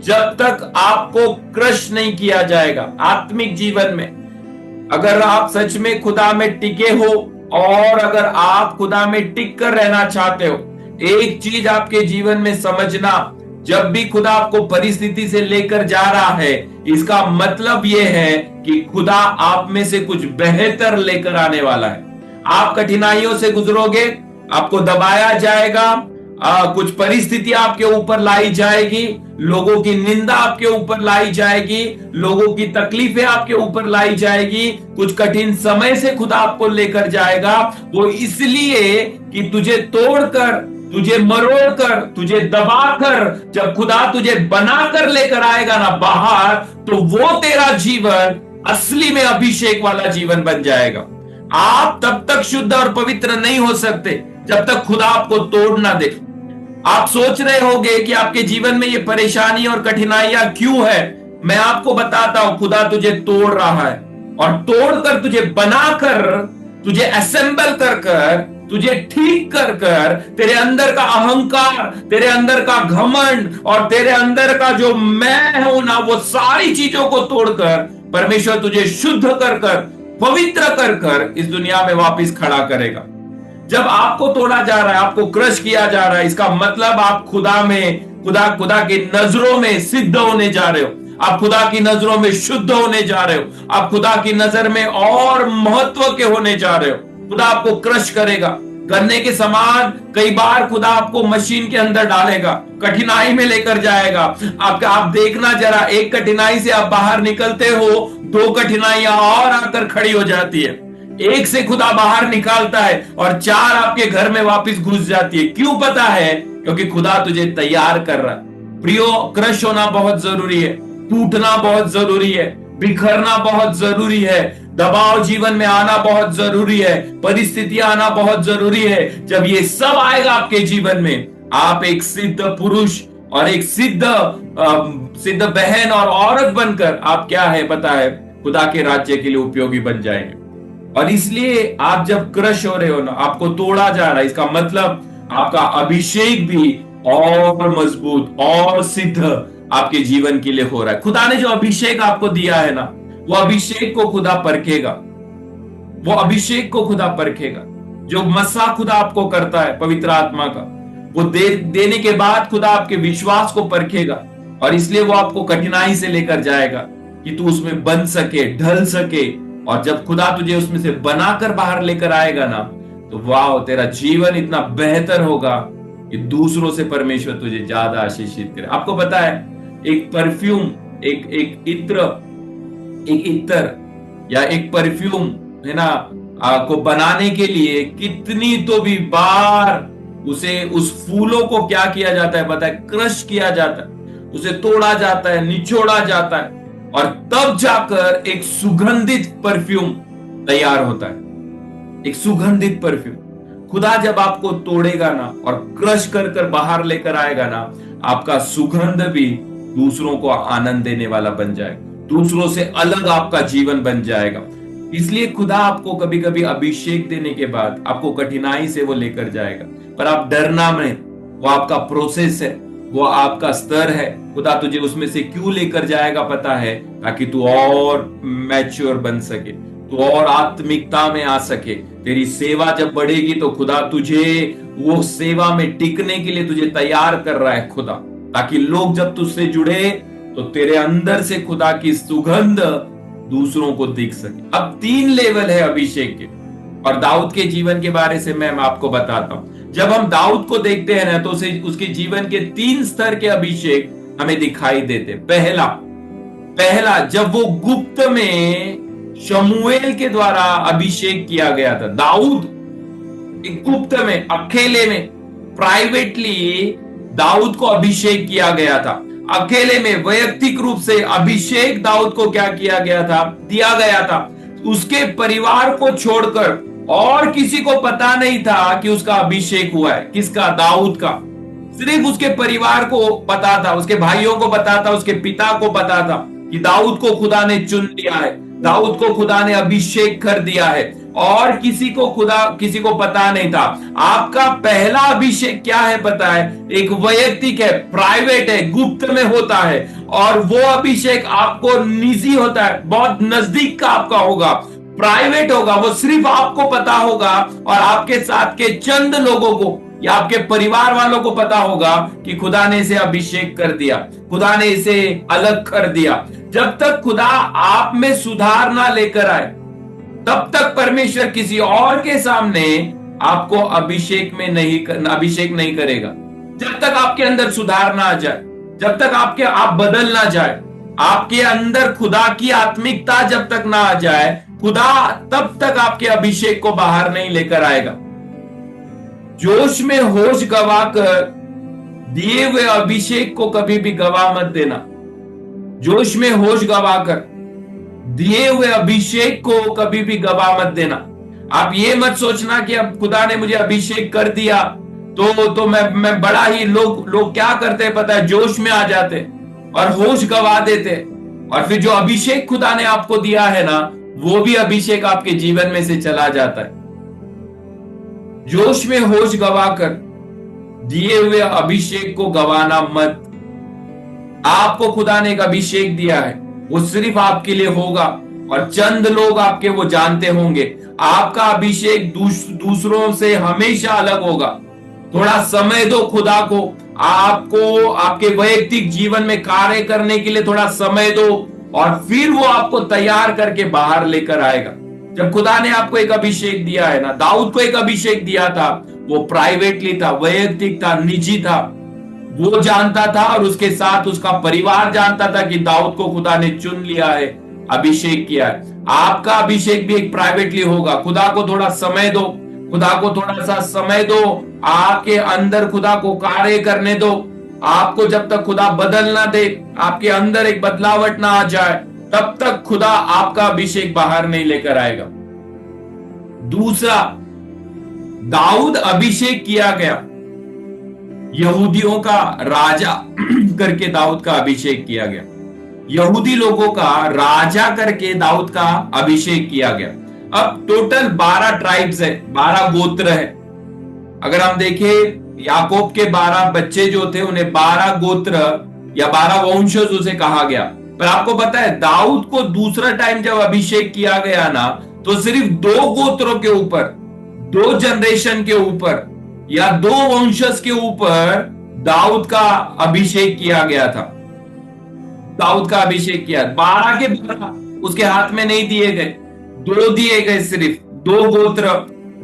जब तक आपको क्रश नहीं किया जाएगा। आत्मिक जीवन में अगर आप सच में खुदा में टिके हो और अगर आप खुदा में टिक कर रहना चाहते हो, एक चीज आपके जीवन में समझना, जब भी खुदा आपको परिस्थिति से लेकर जा रहा है, इसका मतलब यह है कि खुदा आप में से कुछ बेहतर लेकर आने वाला है। आप कठिनाइयों से गुजरोगे, आपको दबाया जाएगा, कुछ परिस्थिति आपके ऊपर लाई जाएगी, लोगों की निंदा आपके ऊपर लाई जाएगी, लोगों की तकलीफें आपके ऊपर लाई जाएगी, कुछ कठिन समय से खुदा आपको लेकर जाएगा। वो इसलिए कि तुझे तोड़कर, तुझे मरोड़कर, तुझे दबाकर, जब खुदा तुझे बनाकर लेकर आएगा ना बाहर, तो वो तेरा जीवन असली में अभिषेक वाला जीवन बन जाएगा। आप तब तक शुद्ध और पवित्र नहीं हो सकते जब तक खुदा आपको तोड़ ना दे। आप सोच रहे होंगे कि आपके जीवन में ये परेशानी और कठिनाइयां क्यों है। मैं आपको बताता हूं, खुदा तुझे तोड़ रहा है और तोड़कर तुझे बनाकर, तुझे असेंबल कर, तुझे ठीक कर तेरे अंदर का अहंकार, तेरे अंदर का घमंड और तेरे अंदर का जो मैं हूं ना, वो सारी चीजों को तोड़कर परमेश्वर तुझे शुद्ध कर, पवित्र कर इस दुनिया में वापस खड़ा करेगा। जब आपको तोड़ा जा रहा है, आपको क्रश किया जा रहा है, इसका मतलब आप खुदा में, खुदा की नजरों में सिद्ध होने जा रहे हो, आप खुदा की नजरों में शुद्ध होने जा रहे हो, आप खुदा की नजर में और महत्व के होने जा रहे हो। खुदा आपको क्रश करेगा, गन्ने के समान कई बार खुदा आपको मशीन के अंदर डालेगा, कठिनाई में लेकर जाएगा। आप देखना जरा, एक कठिनाई से आप बाहर निकलते हो, दो कठिनाइयां और आकर खड़ी हो जाती है। एक से खुदा बाहर निकालता है और चार आपके घर में वापस घुस जाती है। क्यों पता है? क्योंकि खुदा तुझे तैयार कर रहा है। प्रियो, क्रश होना बहुत जरूरी है, टूटना बहुत जरूरी है, बिखरना बहुत जरूरी है, दबाव जीवन में आना बहुत जरूरी है, परिस्थितियां आना बहुत जरूरी है। जब ये सब आएगा आपके जीवन में, आप एक सिद्ध पुरुष और एक सिद्ध बहन और औरत बनकर आप क्या है पता है, खुदा के राज्य के लिए उपयोगी बन जाएंगे। और इसलिए आप जब क्रश हो रहे हो ना, आपको तोड़ा जा रहा है, इसका मतलब आपका अभिषेक भी और मजबूत और सिद्ध आपके जीवन के लिए हो रहा है। खुदा ने जो अभिषेक आपको दिया है ना, वो अभिषेक को खुदा परखेगा, वो अभिषेक को खुदा परखेगा। जो मसा खुदा आपको करता है पवित्र आत्मा का, वो देने के बाद खुदा आपके विश्वास को परखेगा और इसलिए वो आपको कठिनाई से लेकर जाएगा कि तू उसमें बन सके, ढल सके। और जब खुदा तुझे उसमें से बनाकर बाहर लेकर आएगा ना, तो वाह, तेरा जीवन इतना बेहतर होगा कि दूसरों से परमेश्वर तुझे ज्यादा आशीषित करे। आपको पता है, एक परफ्यूम, एक इत्र या एक परफ्यूम है ना, को बनाने के लिए कितनी तो भी बार उसे, उस फूलों को क्या किया जाता है पता है? क्रश किया जाता है, उसे तोड़ा जाता है, निचोड़ा जाता है और तब जाकर एक सुगंधित परफ्यूम तैयार होता है। एक सुगंधित परफ्यूम। खुदा जब आपको तोड़ेगा ना और क्रश कर बाहर लेकर आएगा ना, आपका सुगंध भी दूसरों को आनंद देने वाला बन जाएगा, दूसरों से अलग आपका जीवन बन जाएगा। इसलिए खुदा आपको कभी कभी अभिषेक देने के बाद आपको कठिनाई से वो लेकर जाएगा, पर आप डरना नहीं। वो आपका प्रोसेस है, वो आपका स्तर है। खुदा तुझे उसमें से क्यों लेकर जाएगा पता है? ताकि तू और मैच्योर बन सके, तू और आत्मिकता में आ सके। तेरी सेवा जब बढ़ेगी तो खुदा तुझे वो सेवा में टिकने के लिए तुझे तैयार कर रहा है खुदा, ताकि लोग जब तुझसे जुड़े तो तेरे अंदर से खुदा की सुगंध दूसरों को दिख सके। अब 3 लेवल है अभिषेक के, और दाऊद के जीवन के बारे से मैं आपको बताता हूं। जब हम दाऊद को देखते हैं ना, तो उसके जीवन के 3 स्तर के अभिषेक हमें दिखाई देते। पहला जब वो गुप्त में शमूएल के द्वारा अभिषेक किया गया था। दाऊद गुप्त में, अकेले में, प्राइवेटली दाऊद को अभिषेक किया गया था। अकेले में वैयक्तिक रूप से अभिषेक दाऊद को क्या किया गया था? दिया गया था। उसके परिवार को छोड़कर और किसी को पता नहीं था कि उसका अभिषेक हुआ है। किसका? दाऊद का। सिर्फ उसके परिवार को पता था, उसके भाइयों को पता था, उसके पिता को पता था कि दाऊद को खुदा ने चुन लिया है, दाऊद को खुदा ने अभिषेक कर दिया है। और किसी को पता नहीं था। आपका पहला अभिषेक क्या है पता है? एक वैयक्तिक है, प्राइवेट है, गुप्त में होता है। और वो अभिषेक आपको निजी होता है, बहुत नजदीक का आपका होगा, प्राइवेट होगा। वो सिर्फ आपको पता होगा और आपके साथ के चंद लोगों को या आपके परिवार वालों को पता होगा कि खुदा ने इसे अभिषेक कर दिया, खुदा ने इसे अलग कर दिया। जब तक खुदा आप में सुधार ना लेकर आए, तब तक परमेश्वर किसी और के सामने आपको अभिषेक नहीं करेगा। जब तक आपके अंदर सुधार ना आ जाए, जब तक आप बदल ना जाए, आपके अंदर खुदा की आत्मिकता जब तक ना आ जाए, खुदा तब तक आपके अभिषेक को बाहर नहीं लेकर आएगा। जोश में होश गवाकर दिए हुए अभिषेक को कभी भी गवा मत देना। जोश में होश गवाकर दिए हुए अभिषेक को कभी भी गवा मत देना। आप ये मत सोचना कि अब खुदा ने मुझे अभिषेक कर दिया तो मैं बड़ा ही लोग क्या करते हैं पता है? जोश में आ जाते और होश गवा देते, और फिर जो अभिषेक खुदा ने आपको दिया है ना, वो भी अभिषेक आपके जीवन में से चला जाता है। जोश में होश गवाकर दिए हुए अभिषेक को गवाना मत। आपको खुदा ने एक अभिषेक दिया है, वो सिर्फ आपके लिए होगा और चंद लोग आपके वो जानते होंगे। आपका अभिषेक दूसरों से हमेशा अलग होगा। थोड़ा समय दो खुदा को, आपको आपके वैयक्तिक जीवन में कार्य करने के लिए थोड़ा समय दो, और फिर वो आपको तैयार करके बाहर लेकर आएगा। जब खुदा ने आपको एक अभिषेक दिया है ना, दाऊद को एक अभिषेक दिया था, वो प्राइवेटली था, वैयक्तिक था, निजी था। वो जानता था और उसके साथ उसका परिवार जानता था कि दाऊद को खुदा ने चुन लिया है, अभिषेक किया है। आपका अभिषेक भी एक प्राइवेटली होगा। खुदा को थोड़ा समय दो, खुदा को थोड़ा सा समय दो, आपके अंदर खुदा को कार्य करने दो। आपको जब तक खुदा बदल ना दे, आपके अंदर एक बदलावट ना आ जाए, तब तक खुदा आपका अभिषेक बाहर नहीं लेकर आएगा। दूसरा, दाऊद अभिषेक किया गया, यहूदियों का राजा करके दाऊद का अभिषेक किया गया। यहूदी लोगों का राजा करके दाऊद का अभिषेक किया गया। अब टोटल 12 ट्राइब्स है, 12 गोत्र है। अगर हम देखें, याकूब के 12 बच्चे जो थे, उन्हें 12 गोत्र या 12 वंशज उसे कहा गया। पर आपको पता है, दाऊद को दूसरा टाइम जब अभिषेक किया गया ना, तो सिर्फ 2 गोत्रों के ऊपर, 2 जनरेशन के ऊपर या 2 वंशज के ऊपर दाऊद का अभिषेक किया गया था। दाऊद का अभिषेक किया, 12 के 12 उसके हाथ में नहीं दिए गए, 2 दिए गए, सिर्फ 2 गोत्र,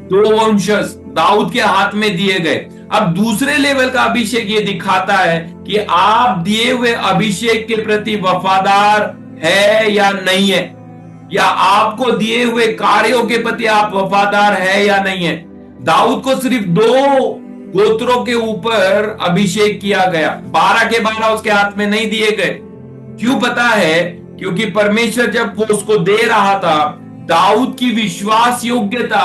2 वंशज दाऊद के हाथ में दिए गए। अब दूसरे लेवल का अभिषेक ये दिखाता है कि आप दिए हुए अभिषेक के प्रति वफादार है या नहीं है, या आपको दिए हुए कार्यों के प्रति आप वफादार है या नहीं है। दाऊद को सिर्फ 2 गोत्रों के ऊपर अभिषेक किया गया, 12 के 12 उसके हाथ में नहीं दिए गए। क्यों पता है? क्योंकि परमेश्वर जब वो उसको दे रहा था, दाऊद की विश्वास योग्यता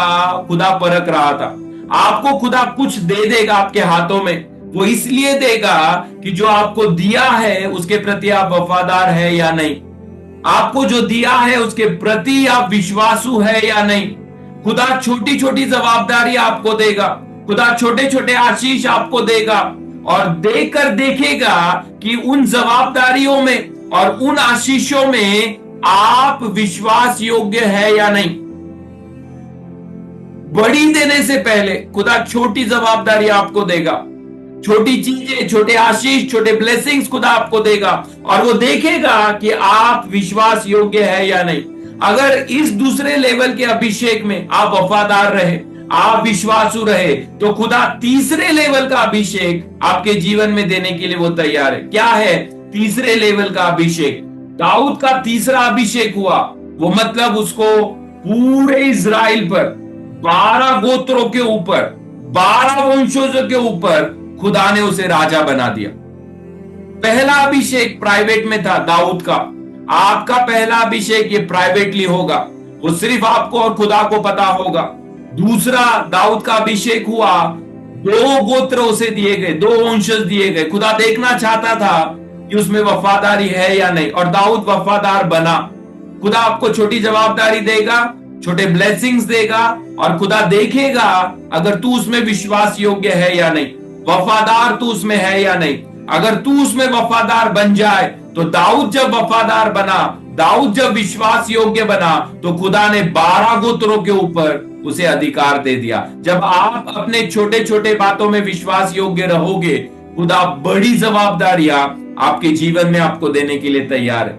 खुदा परख रहा था। आपको खुदा कुछ दे देगा आपके हाथों में, वो इसलिए देगा कि जो आपको दिया है उसके प्रति आप वफादार है या नहीं। आपको जो दिया है उसके प्रति आप विश्वासु है या नहीं। खुदा छोटी छोटी जवाबदारी आपको देगा, खुदा छोटे छोटे आशीष आपको देगा, और देकर देखेगा कि उन जवाबदारियों में और उन आशीषों में आप विश्वास योग्य है या नहीं। बड़ी देने से पहले खुदा छोटी जवाबदारी आपको देगा, छोटी चीजें, छोटे आशीष, छोटे ब्लेसिंग्स खुदा आपको देगा, और वो देखेगा कि आप विश्वास योग्य है या नहीं। अगर इस दूसरे लेवल के अभिषेक में आप वफादार रहे, आप विश्वासु रहे, तो खुदा तीसरे लेवल का अभिषेक आपके जीवन में देने के लिए वो तैयार है। क्या है तीसरे लेवल का अभिषेक? दाऊद का तीसरा अभिषेक हुआ, वो मतलब उसको पूरे इज़राइल पर 12 गोत्रों के ऊपर, 12 वंशजों के ऊपर खुदा ने उसे राजा बना दिया। पहला अभिषेक प्राइवेट में था दाऊद का, आपका पहला अभिषेक ये प्राइवेटली होगा, वो सिर्फ आपको और खुदा को पता होगा। दूसरा दाऊद का अभिषेक हुआ, 2 गोत्र उसे दिए गए, 2 वंशज दिए गए। खुदा देखना चाहता था कि उसमें वफादारी है या नहीं, और दाऊद वफादार बना। खुदा आपको छोटी जवाबदारी देगा, छोटे ब्लेसिंग्स देगा, और खुदा देखेगा अगर तू उसमें विश्वास योग्य है या नहीं, वफादार तू उसमें है या नहीं। अगर तू उसमें वफादार बन जाए, तो दाऊद जब वफादार बना, दाऊद जब विश्वास योग्य बना, तो खुदा ने 12 गोत्रों के ऊपर उसे अधिकार दे दिया। जब आप अपने छोटे छोटे बातों में विश्वास योग्य रहोगे, खुदा बड़ी जवाबदारियां आपके जीवन में आपको देने के लिए तैयार है।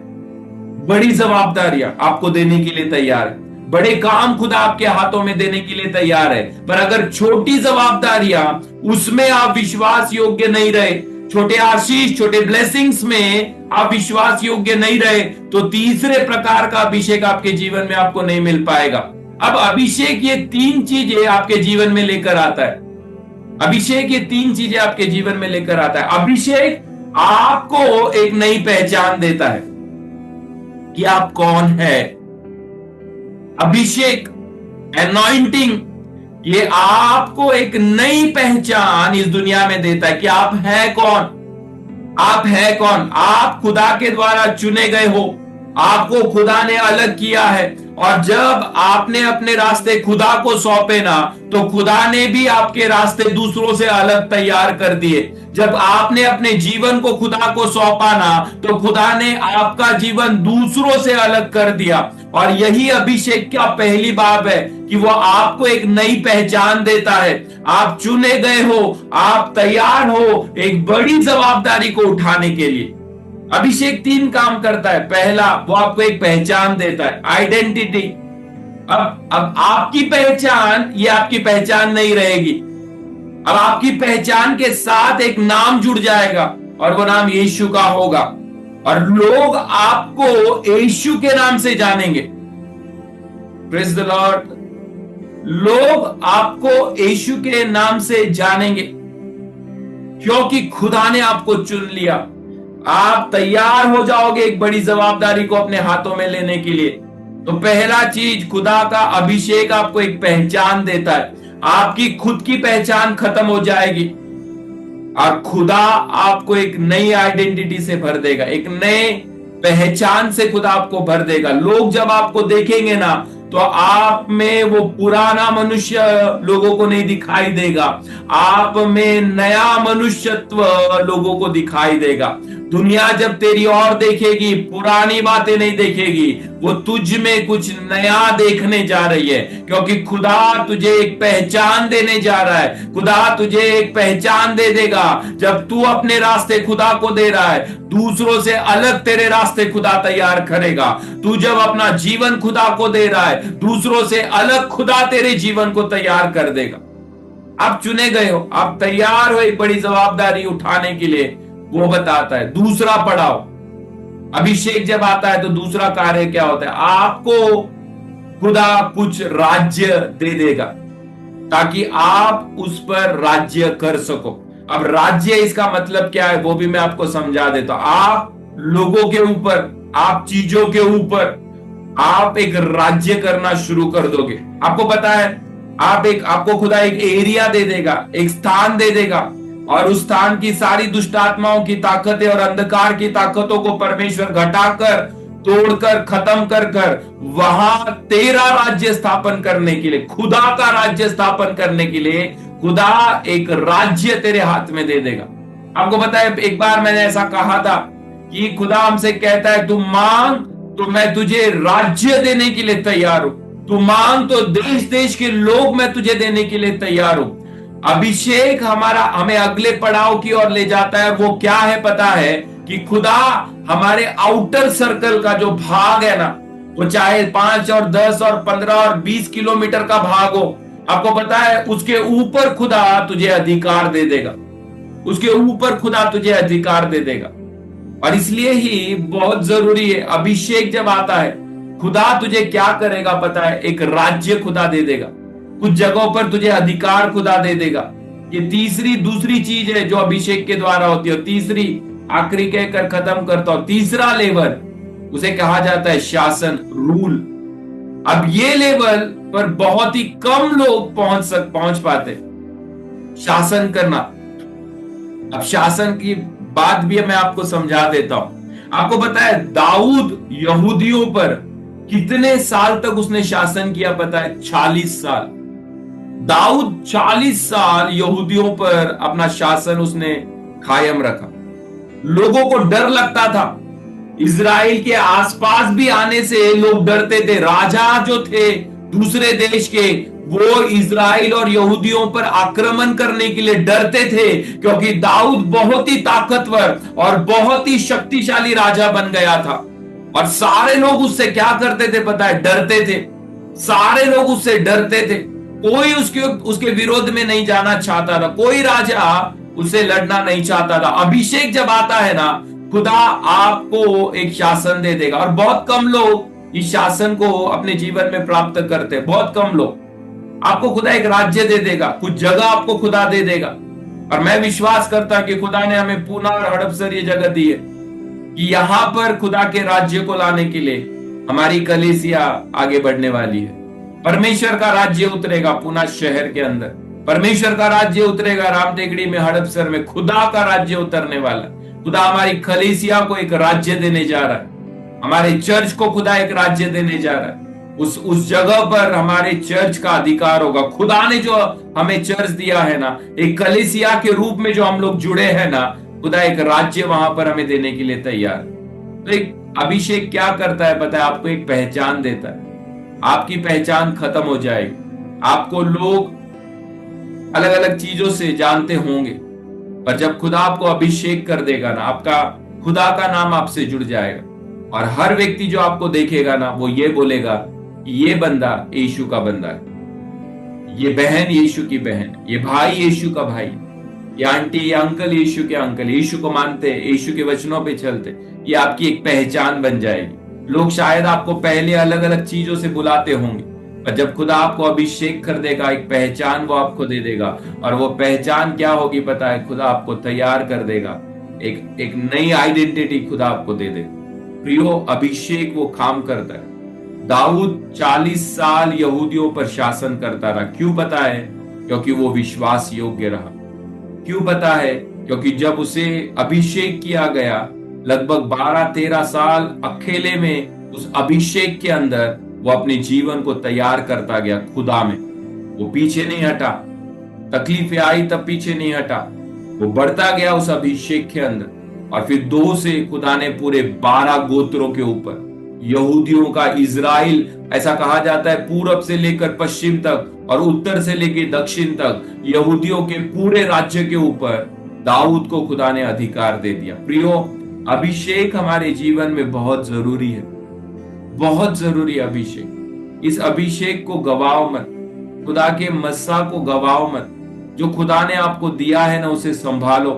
बड़ी जवाबदारियां आपको देने के लिए तैयार है, बड़े काम खुदा आपके हाथों में देने के लिए तैयार है। पर अगर छोटी जवाबदारियां, उसमें आप विश्वास योग्य नहीं रहे, छोटे आशीष, छोटे ब्लेसिंग्स में आप विश्वास योग्य नहीं रहे, तो तीसरे प्रकार का अभिषेक आपके जीवन में आपको नहीं मिल पाएगा। अब अभिषेक ये 3 चीजें आपके जीवन में लेकर आता है। अभिषेक ये 3 चीजें आपके जीवन में लेकर आता है। अभिषेक आपको एक नई पहचान देता है कि आप कौन है। अभिषेक, एनॉइंटिंग, ये आपको एक नई पहचान इस दुनिया में देता है कि आप है कौन। आप है कौन? आप खुदा के द्वारा चुने गए हो, आपको खुदा ने अलग किया है, और जब आपने अपने रास्ते खुदा को सौंपे ना, तो खुदा ने भी आपके रास्ते दूसरों से अलग तैयार कर दिए। जब आपने अपने जीवन को खुदा को सौंपा ना, तो खुदा ने आपका जीवन दूसरों से अलग कर दिया। और यही अभिषेक का पहली बात है कि वो आपको एक नई पहचान देता है। आप चुने गए हो, आप तैयार हो एक बड़ी जवाबदारी को उठाने के लिए। अभिषेक 3 काम करता है। पहला, वो आपको एक पहचान देता है, आइडेंटिटी। अब आपकी पहचान, ये आपकी पहचान नहीं रहेगी। अब आपकी पहचान के साथ एक नाम जुड़ जाएगा, और वो नाम यीशु का होगा, और लोग आपको यीशु के नाम से जानेंगे। Praise the Lord. लोग आपको यीशु के नाम से जानेंगे, क्योंकि खुदा ने आपको चुन लिया। आप तैयार हो जाओगे एक बड़ी जवाबदारी को अपने हाथों में लेने के लिए। तो पहला चीज, खुदा का अभिषेक आपको एक पहचान देता है। आपकी खुद की पहचान खत्म हो जाएगी, और खुदा आपको एक नई आइडेंटिटी से भर देगा, एक नए पहचान से खुदा आपको भर देगा। लोग जब आपको देखेंगे ना, तो आप में वो पुराना मनुष्य लोगों को नहीं दिखाई देगा, आप में नया मनुष्यत्व लोगों को दिखाई देगा। दुनिया जब तेरी ओर देखेगी, पुरानी बातें नहीं देखेगी, वो तुझ में कुछ नया देखने जा रही है, क्योंकि खुदा तुझे एक पहचान देने जा रहा है। खुदा तुझे एक पहचान दे देगा जब तू अपने रास्ते खुदा को दे रहा है। दूसरों से अलग तेरे रास्ते खुदा तैयार करेगा। तू जब अपना जीवन खुदा को दे रहा है, दूसरों से अलग खुदा तेरे जीवन को तैयार कर देगा। आप चुने गए हो, आप तैयार हो एक बड़ी जवाबदारी उठाने के लिए, वो बताता है। दूसरा पड़ाव, अभिषेक जब आता है तो दूसरा कार्य क्या होता है? आपको खुदा कुछ राज्य दे देगा ताकि आप उस पर राज्य कर सको। अब राज्य, इसका मतलब क्या है वो भी मैं आपको समझा देता हूं। आप लोगों के ऊपर, आप चीजों के ऊपर आप एक राज्य करना शुरू कर दोगे। आपको पता है, आपको खुदा एक एरिया दे देगा, एक स्थान दे देगा, और उस स्थान की सारी दुष्ट आत्माओं की ताकतें और अंधकार की ताकतों को परमेश्वर घटाकर तोड़कर खत्म कर कर वहां तेरा राज्य स्थापन करने के लिए, खुदा का राज्य स्थापन करने के लिए खुदा एक राज्य तेरे हाथ में दे देगा। आपको पता है एक बार मैंने ऐसा कहा था कि खुदा हमसे कहता है तू मांग तो मैं तुझे राज्य देने के लिए तैयार हूं, तू मांग तो देश देश के लोग मैं तुझे देने के लिए तैयार हूं। अभिषेक हमारा हमें अगले पड़ाव की ओर ले जाता है। वो क्या है पता है कि खुदा हमारे आउटर सर्कल का जो भाग है ना, वो चाहे 5 और 10 और 15 और 20 किलोमीटर का भाग हो, आपको पता है उसके ऊपर खुदा तुझे अधिकार दे देगा, उसके ऊपर खुदा तुझे अधिकार दे देगा। और इसलिए ही बहुत जरूरी है, अभिषेक जब आता है खुदा तुझे क्या करेगा पता है, एक राज्य खुदा दे देगा, कुछ जगहों पर तुझे अधिकार खुदा दे देगा। ये दूसरी चीज है जो अभिषेक के द्वारा होती है। तीसरी, आखिरी कहकर खत्म करता हूं, तीसरा लेवल उसे कहा जाता है शासन, रूल। अब ये लेवल पर बहुत ही कम लोग पहुंच पाते, शासन करना। अब शासन की बात भी मैं आपको समझा देता हूं। आपको पता है दाऊद यहूदियों पर कितने साल तक उसने शासन किया पता है? 40 साल। दाऊद 40 साल यहूदियों पर अपना शासन उसने कायम रखा। लोगों को डर लगता था, इजराइल के आसपास भी आने से लोग डरते थे। राजा जो थे दूसरे देश के, वो इजराइल और यहूदियों पर आक्रमण करने के लिए डरते थे, क्योंकि दाऊद बहुत ही ताकतवर और बहुत ही शक्तिशाली राजा बन गया था। और सारे लोग उससे क्या करते थे पता है? डरते थे। सारे लोग उससे डरते थे। कोई उसके विरोध में नहीं जाना चाहता था, कोई राजा उससे लड़ना नहीं चाहता था। अभिषेक जब आता है ना, खुदा आपको एक शासन दे देगा। और बहुत कम लोग इस शासन को अपने जीवन में प्राप्त करते हैं, बहुत कम लोग। आपको खुदा एक राज्य दे देगा, कुछ जगह आपको खुदा दे देगा। और मैं विश्वास करता कि खुदा ने हमें पूना और हड़पसर ये जगह दी है कि यहां पर खुदा के राज्य को लाने के लिए हमारी कलीसिया आगे बढ़ने वाली है। परमेश्वर का राज्य उतरेगा पूना शहर के अंदर, परमेश्वर का राज्य उतरेगा रामटेकड़ी में, हड़पसर में। खुदा का राज्य उतरने वाला। खुदा हमारी कलीसिया को एक राज्य देने जा रहा है, हमारे चर्च को खुदा एक राज्य देने जा रहा है। उस जगह पर हमारे चर्च का अधिकार होगा। खुदा ने जो हमें चर्च दिया है ना, एक कलीसिया के रूप में जो हम लोग जुड़े हैं ना, खुदा एक राज्य वहां पर हमें देने के लिए तैयार। तो एक अभिषेक क्या करता है पता है? आपको एक पहचान देता है। आपकी पहचान खत्म हो जाएगी। आपको लोग अलग अलग चीजों से जानते होंगे, पर जब खुदा आपको अभिषेक कर देगा ना, आपका खुदा का नाम आपसे जुड़ जाएगा। और हर व्यक्ति जो आपको देखेगा ना, वो ये बोलेगा कि ये बंदा यीशु का बंदा है, ये बहन यीशु की बहन, ये भाई यीशु का भाई, ये आंटी ये अंकल यीशु के अंकल, यीशु को मानते, यीशु के वचनों पे चलते। ये आपकी एक पहचान बन जाएगी। लोग शायद आपको पहले अलग अलग चीजों से बुलाते होंगे, पर जब खुदा आपको अभिषेक कर देगा, एक पहचान वो आपको दे देगा। और वो पहचान क्या होगी पता है? खुदा आपको तैयार कर देगा, एक नई आइडेंटिटी खुदा आपको दे देगा। प्रियो, अभिषेक वो काम करता है। दाऊद 40 साल यहूदियों पर शासन करता रहा। क्यों पता है? क्योंकि वो विश्वास योग्य रहा। क्यों पता है? क्योंकि जब उसे अभिषेक किया गया, लगभग 12-13 साल अकेले में उस अभिषेक के अंदर वो अपने जीवन को तैयार करता गया खुदा में। वो पीछे नहीं हटा, तकलीफें आई तब पीछे नहीं हटा, वो बढ़ता गया उस अभिषेक के अंदर। और फिर 2 से खुदा ने पूरे 12 गोत्रों के ऊपर, यहूदियों का इजराइल, ऐसा कहा जाता है पूरब से लेकर पश्चिम तक और उत्तर से लेकर दक्षिण तक, यहूदियों के पूरे राज्य के ऊपर दाऊद को खुदा ने अधिकार दे दिया। प्रियो, अभिषेक हमारे जीवन में बहुत जरूरी है, बहुत जरूरी है अभिषेक। इस अभिषेक को गवाओ मत, खुदा के मस्सा को गवाओ मत। जो खुदा ने आपको दिया है ना, उसे संभालो।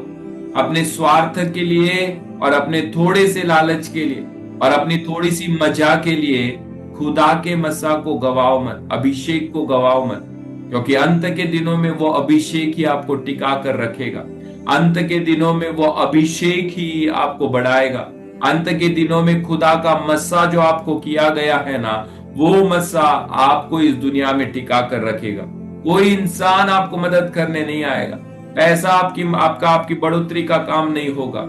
अपने स्वार्थ के लिए और अपने थोड़े से लालच के लिए और अपनी थोड़ी सी मजा के लिए खुदा के मस्सा को गवाओ मत, अभिषेक को गवाओ मत। क्योंकि अंत के दिनों में वो अभिषेक ही आपको टिका कर रखेगा। अंत के दिनों में वो अभिषेक ही आपको बढ़ाएगा। अंत के दिनों में खुदा का मस्सा जो आपको किया गया है ना, वो मस्सा आपको इस दुनिया में टिका कर रखेगा। कोई इंसान आपको मदद करने नहीं आएगा, पैसा आपकी बढ़ोतरी का काम नहीं होगा,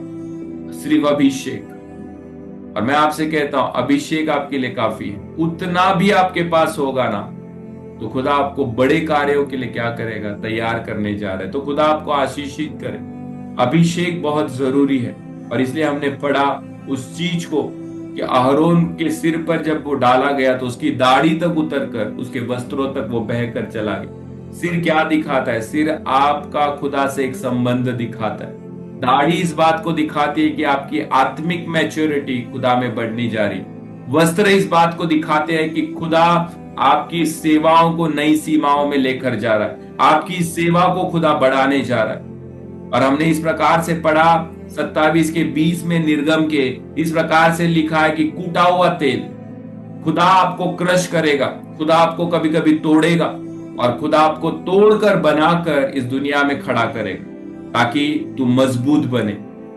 सिर्फ अभिषेक। और मैं आपसे कहता हूं अभिषेक आपके लिए काफी है। उतना भी आपके पास होगा ना तो खुदा आपको बड़े कार्यों के लिए क्या करेगा, तैयार करने जा रहा है। तो खुदा आपको आशीषित करे। अभिषेक बहुत जरूरी है। और इसलिए हमने पढ़ा उस चीज को कि अहरोन के सिर पर जब वो डाला गया तो उसकी दाढ़ी तक उतर कर उसके वस्त्रों तक वो बहकर चला गया। सिर क्या दिखाता है? सिर आपका खुदा से एक संबंध दिखाता है। दाढ़ी इस बात को दिखाती है कि आपकी आत्मिक मैच्योरिटी खुदा में बढ़नी जा रही है। वस्त्र इस बात को दिखाते हैं कि खुदा आपकी सेवाओं को नई सीमाओं में लेकर जा रहा है, आपकी सेवा को खुदा बढ़ाने जा रहा है। और हमने इस प्रकार से पढ़ा 27 के 20 में निर्गम के इस प्रकार से लिखा है कि कूटा हुआ तेल, खुदा आपको क्रश करेगा, खुदा आपको कभी कभी तोड़ेगा और खुदा आपको तोड़कर बनाकर इस दुनिया में खड़ा करेगा ताकि तू मजबूत बने,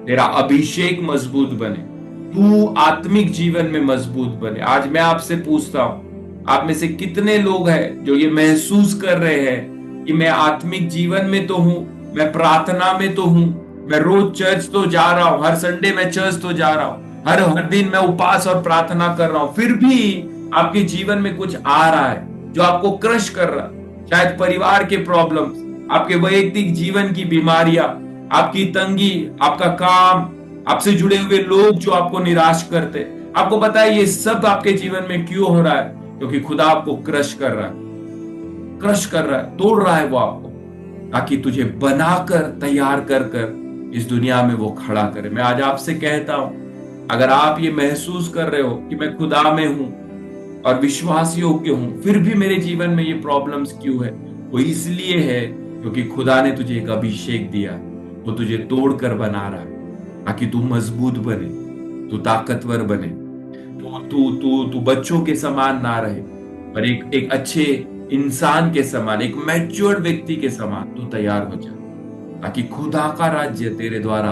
तेरा अभिषेक मजबूत बने, तू आत्मिक जीवन में मजबूत बने। आज मैं आपसे पूछता हूं, आप में से कितने लोग हैं जो ये महसूस कर रहे हैं कि मैं आत्मिक जीवन में तो हूं, मैं प्रार्थना में तो हूं, मैं रोज चर्च तो जा रहा हूं, हर संडे मैं चर्च तो जा रहा हूं, हर दिन मैं उपास और प्रार्थना कर रहा हूं, फिर भी आपके जीवन में कुछ आ रहा है जो आपको क्रश कर रहा है। शायद परिवार के प्रॉब्लम्स, आपके वैयक्तिक जीवन की बीमारियां, आपकी तंगी, आपका काम, आपसे जुड़े हुए लोग जो आपको निराश करते। आपको पता है ये सब आपके जीवन में क्यों हो रहा है? क्योंकि खुदा आपको क्रश कर रहा है, क्रश कर रहा है, तोड़ रहा है वो आपको, ताकि तुझे बनाकर तैयार कर कर इस दुनिया में वो खड़ा करे। मैं आज आपसे कहता हूं, अगर आप ये महसूस कर रहे हो कि मैं खुदा में हूं और विश्वास योग्य हूं, फिर भी मेरे जीवन में ये प्रॉब्लम्स क्यों है, वो इसलिए है क्योंकि खुदा ने तुझे एक अभिषेक दिया, वो तुझे तोड़कर बना रहा है ताकि तू मजबूत बने, तू ताकतवर बने, तू तू तू बच्चों के समान ना रहे पर एक अच्छे इंसान के समान, एक मैच्योर्ड व्यक्ति के समान तू तैयार हो जा, ताकि खुदा का राज्य तेरे द्वारा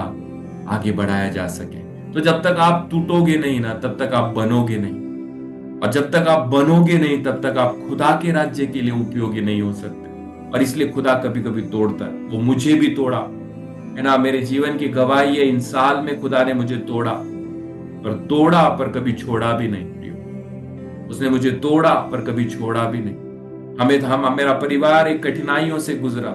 आगे बढ़ाया जा सके। तो जब तक आप टूटोगे नहीं ना, तब तक आप बनोगे नहीं, और जब तक आप बनोगे नहीं तब तक आप खुदा के राज्य के लिए उपयोगी नहीं हो सकते। और इसलिए खुदा कभी कभी तोड़ता है। वो मुझे भी तोड़ा है ना, मेरे जीवन की गवाही है, इन साल में खुदा ने मुझे तोड़ा, पर तोड़ा पर कभी छोड़ा भी नहीं। उसने मुझे तोड़ा पर कभी छोड़ा भी नहीं। मेरा परिवार एक कठिनाइयों से गुजरा,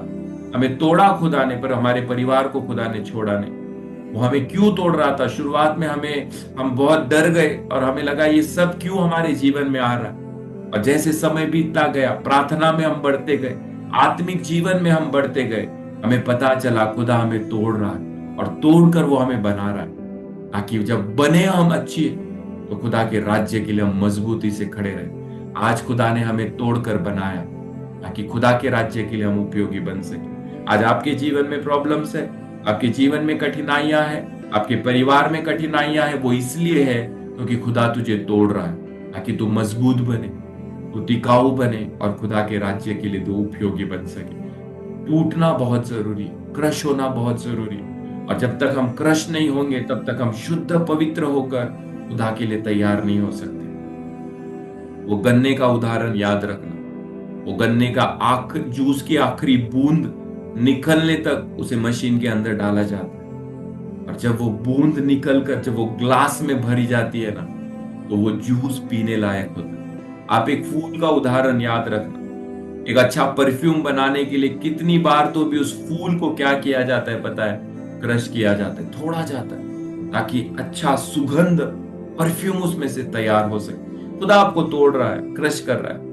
हमें तोड़ा खुदा ने, पर हमारे परिवार को खुदा ने छोड़ा नहीं। वो हमें क्यों तोड़ रहा था? शुरुआत में हम बहुत डर गए और हमें लगा ये सब क्यों हमारे जीवन में आ रहा है। और जैसे समय बीतता गया, प्रार्थना में हम बढ़ते गए, आत्मिक जीवन में हम बढ़ते गए, हमें पता चला खुदा हमें तोड़ रहा है और तोड़कर वो हमें बना रहा है, ताकि जब बने हम अच्छे तो खुदा के राज्य के लिए हम मजबूती से खड़े रहे। आज खुदा ने हमें तोड़कर बनाया ताकि खुदा के राज्य के लिए हम उपयोगी बन सके। आज आपके जीवन में प्रॉब्लम्स है, आपके जीवन में कठिनाइयां हैं, आपके परिवार में कठिनाइयां हैं, वो इसलिए है क्योंकि खुदा तुझे तोड़ रहा है ताकि तू मजबूत बने, तू टिकाऊ बने और खुदा के राज्य के लिए तू उपयोगी बन सके। टूटना बहुत जरूरी, क्रश होना बहुत जरूरी, और जब तक हम क्रश नहीं होंगे तब तक हम शुद्ध पवित्र होकर खुदा के लिए तैयार नहीं हो सकते। वो गन्ने का उदाहरण याद रखना, वो गन्ने का जूस की आखिरी बूंद निकलने तक उसे मशीन के अंदर डाला जाता है, और जब वो बूंद निकलकर जब वो ग्लास में भरी जाती है ना, तो वो जूस पीने लायक होता है। आप एक फूल का उदाहरण याद रखना, एक अच्छा परफ्यूम बनाने के लिए कितनी बार तो भी उस फूल को क्या किया जाता है पता है? क्रश किया जाता है, थोड़ा जाता है, ताकि अच्छा सुगंध परफ्यूम उसमें से तैयार हो सके। खुदा आपको तोड़ रहा है, क्रश कर रहा है।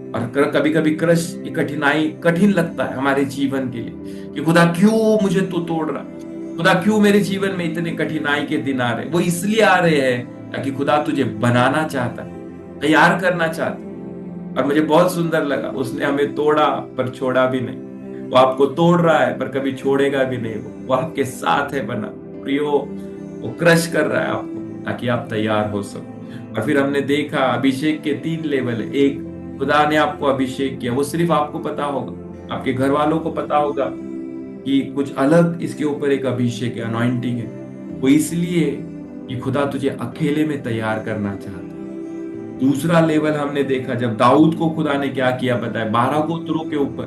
और कभी कभी क्रश कठिनाई कठिन लगता है हमारे जीवन के लिए कि खुदा क्यों मुझे तो तोड़ रहा है, खुदा क्यों मेरे जीवन में इतने कठिनाई के दिन आ रहे हैं। वो इसलिए आ रहे हैं ताकि खुदा तुझे बनाना चाहता है, तैयार करना चाहता है। और मुझे बहुत सुंदर लगा, उसने हमें तोड़ा पर छोड़ा भी नहीं। वो आपको तोड़ रहा है पर कभी छोड़ेगा भी नहीं। वो आपके साथ है बना प्रियो, वो क्रश कर रहा है आपको ताकि आप तैयार हो सको। और फिर हमने देखा अभिषेक के 3 लेवल है। एक, खुदा ने आपको अभिषेक किया, वो सिर्फ आपको पता होगा, आपके घर वालों को पता होगा कि कुछ अलग इसके ऊपर एक अभिषेक है, अनॉइंटिंग है। वो इसलिए कि खुदा तुझे अकेले में तैयार करना चाहता है। दूसरा लेवल हमने देखा जब दाऊद को खुदा ने क्या किया पता है? 12 गोत्रों के ऊपर,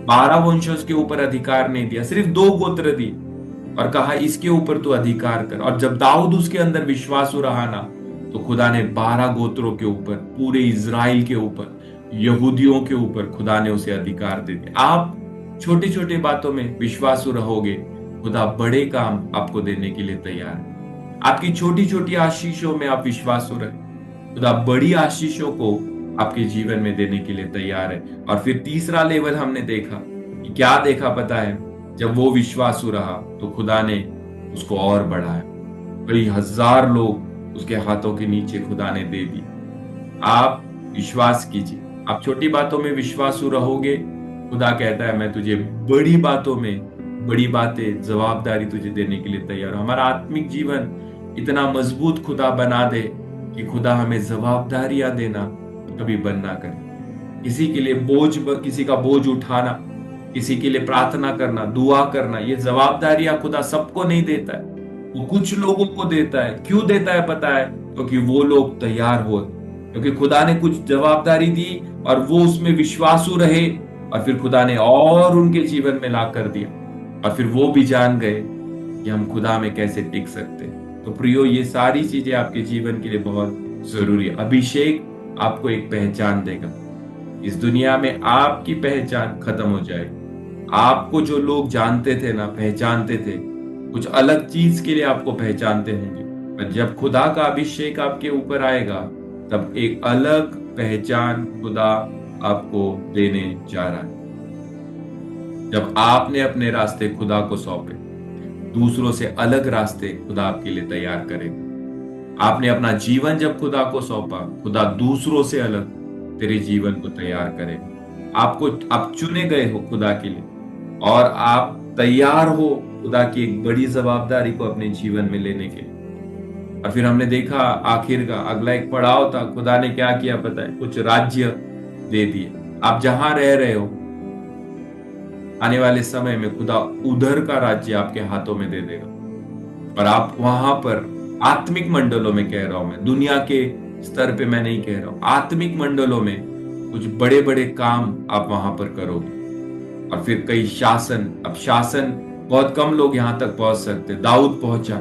12 वंशों के ऊपर अधिकार नहीं दिया, सिर्फ 2 गोत्र दिए और कहा इसके ऊपर तू अधिकार कर। और जब दाऊद उसके अंदर विश्वासु रहा ना, तो खुदा ने 12 गोत्रों के ऊपर, पूरे इज़राइल के ऊपर, यहूदियों के ऊपर खुदा ने उसे अधिकार दे दिया। आप छोटी छोटी बातों में विश्वासु रहोगे, खुदा बड़े काम आपको देने के लिए तैयार है। आपकी छोटी छोटी आशीषों में आप विश्वासु रहे, खुदा बड़ी आशीषों को आपके जीवन में देने के लिए तैयार है। और फिर तीसरा लेवल हमने देखा कि क्या देखा पता है, जब वो विश्वासु रहा तो खुदा ने उसको और बढ़ाया, कई हजार लोग उसके हाथों के नीचे खुदा ने दे दी। आप विश्वास कीजिए, आप छोटी बातों में विश्वासु रहोगे, खुदा कहता है मैं तुझे बड़ी बातों में, बड़ी बातें, जवाबदारी तुझे देने के लिए तैयार हूं। हमारा आत्मिक जीवन इतना मजबूत खुदा बना दे कि खुदा हमें जवाबदारियां देना कभी बंद ना करे। किसी का बोझ उठाना, किसी के लिए प्रार्थना करना, दुआ करना, ये जवाबदारियां खुदा सबको नहीं देता है, वो कुछ लोगों को देता है। क्यों देता है पता है? क्योंकि वो लोग तैयार हो, क्योंकि खुदा ने कुछ जवाबदारी दी और वो उसमें विश्वासु रहे, और फिर खुदा ने और उनके जीवन में ला कर दिया, और फिर वो भी जान गए कि हम खुदा में कैसे टिक सकते हैं। तो प्रियो, ये सारी चीजें आपके जीवन के लिए बहुत जरूरी है। अभिषेक आपको एक पहचान देगा। इस दुनिया में आपकी पहचान खत्म हो जाएगी। आपको जो लोग जानते थे ना, पहचानते थे, कुछ अलग चीज के लिए आपको पहचानते होंगे, पर जब खुदा का अभिषेक आपके ऊपर आएगा, तब एक अलग पहचान खुदा आपको देने जा रहा है। जब आपने अपने रास्ते खुदा को सौंपे, दूसरों से अलग रास्ते खुदा आपके लिए तैयार करेगा। आपने अपना जीवन जब खुदा को सौंपा, खुदा दूसरों से अलग तेरे जीवन को तैयार करेगा। आप चुने गए हो खुदा के लिए, और आप तैयार हो खुदा की एक बड़ी जवाबदारी को अपने जीवन में लेने के लिए। और फिर हमने देखा आखिर का अगला एक पड़ाव था, खुदा ने क्या किया पता है? कुछ राज्य दे दिए। आप जहां रह रहे हो, आने वाले समय में खुदा उधर का राज्य आपके हाथों में दे देगा, और आप वहां पर आत्मिक मंडलों में, कह रहा हूं मैं, दुनिया के स्तर पे मैं नहीं कह रहा हूं, आत्मिक मंडलों में कुछ बड़े बड़े काम आप वहां पर करोगे। और फिर कई शासन, अब शासन बहुत कम लोग यहां तक पहुंच सकते। दाऊद पहुंचा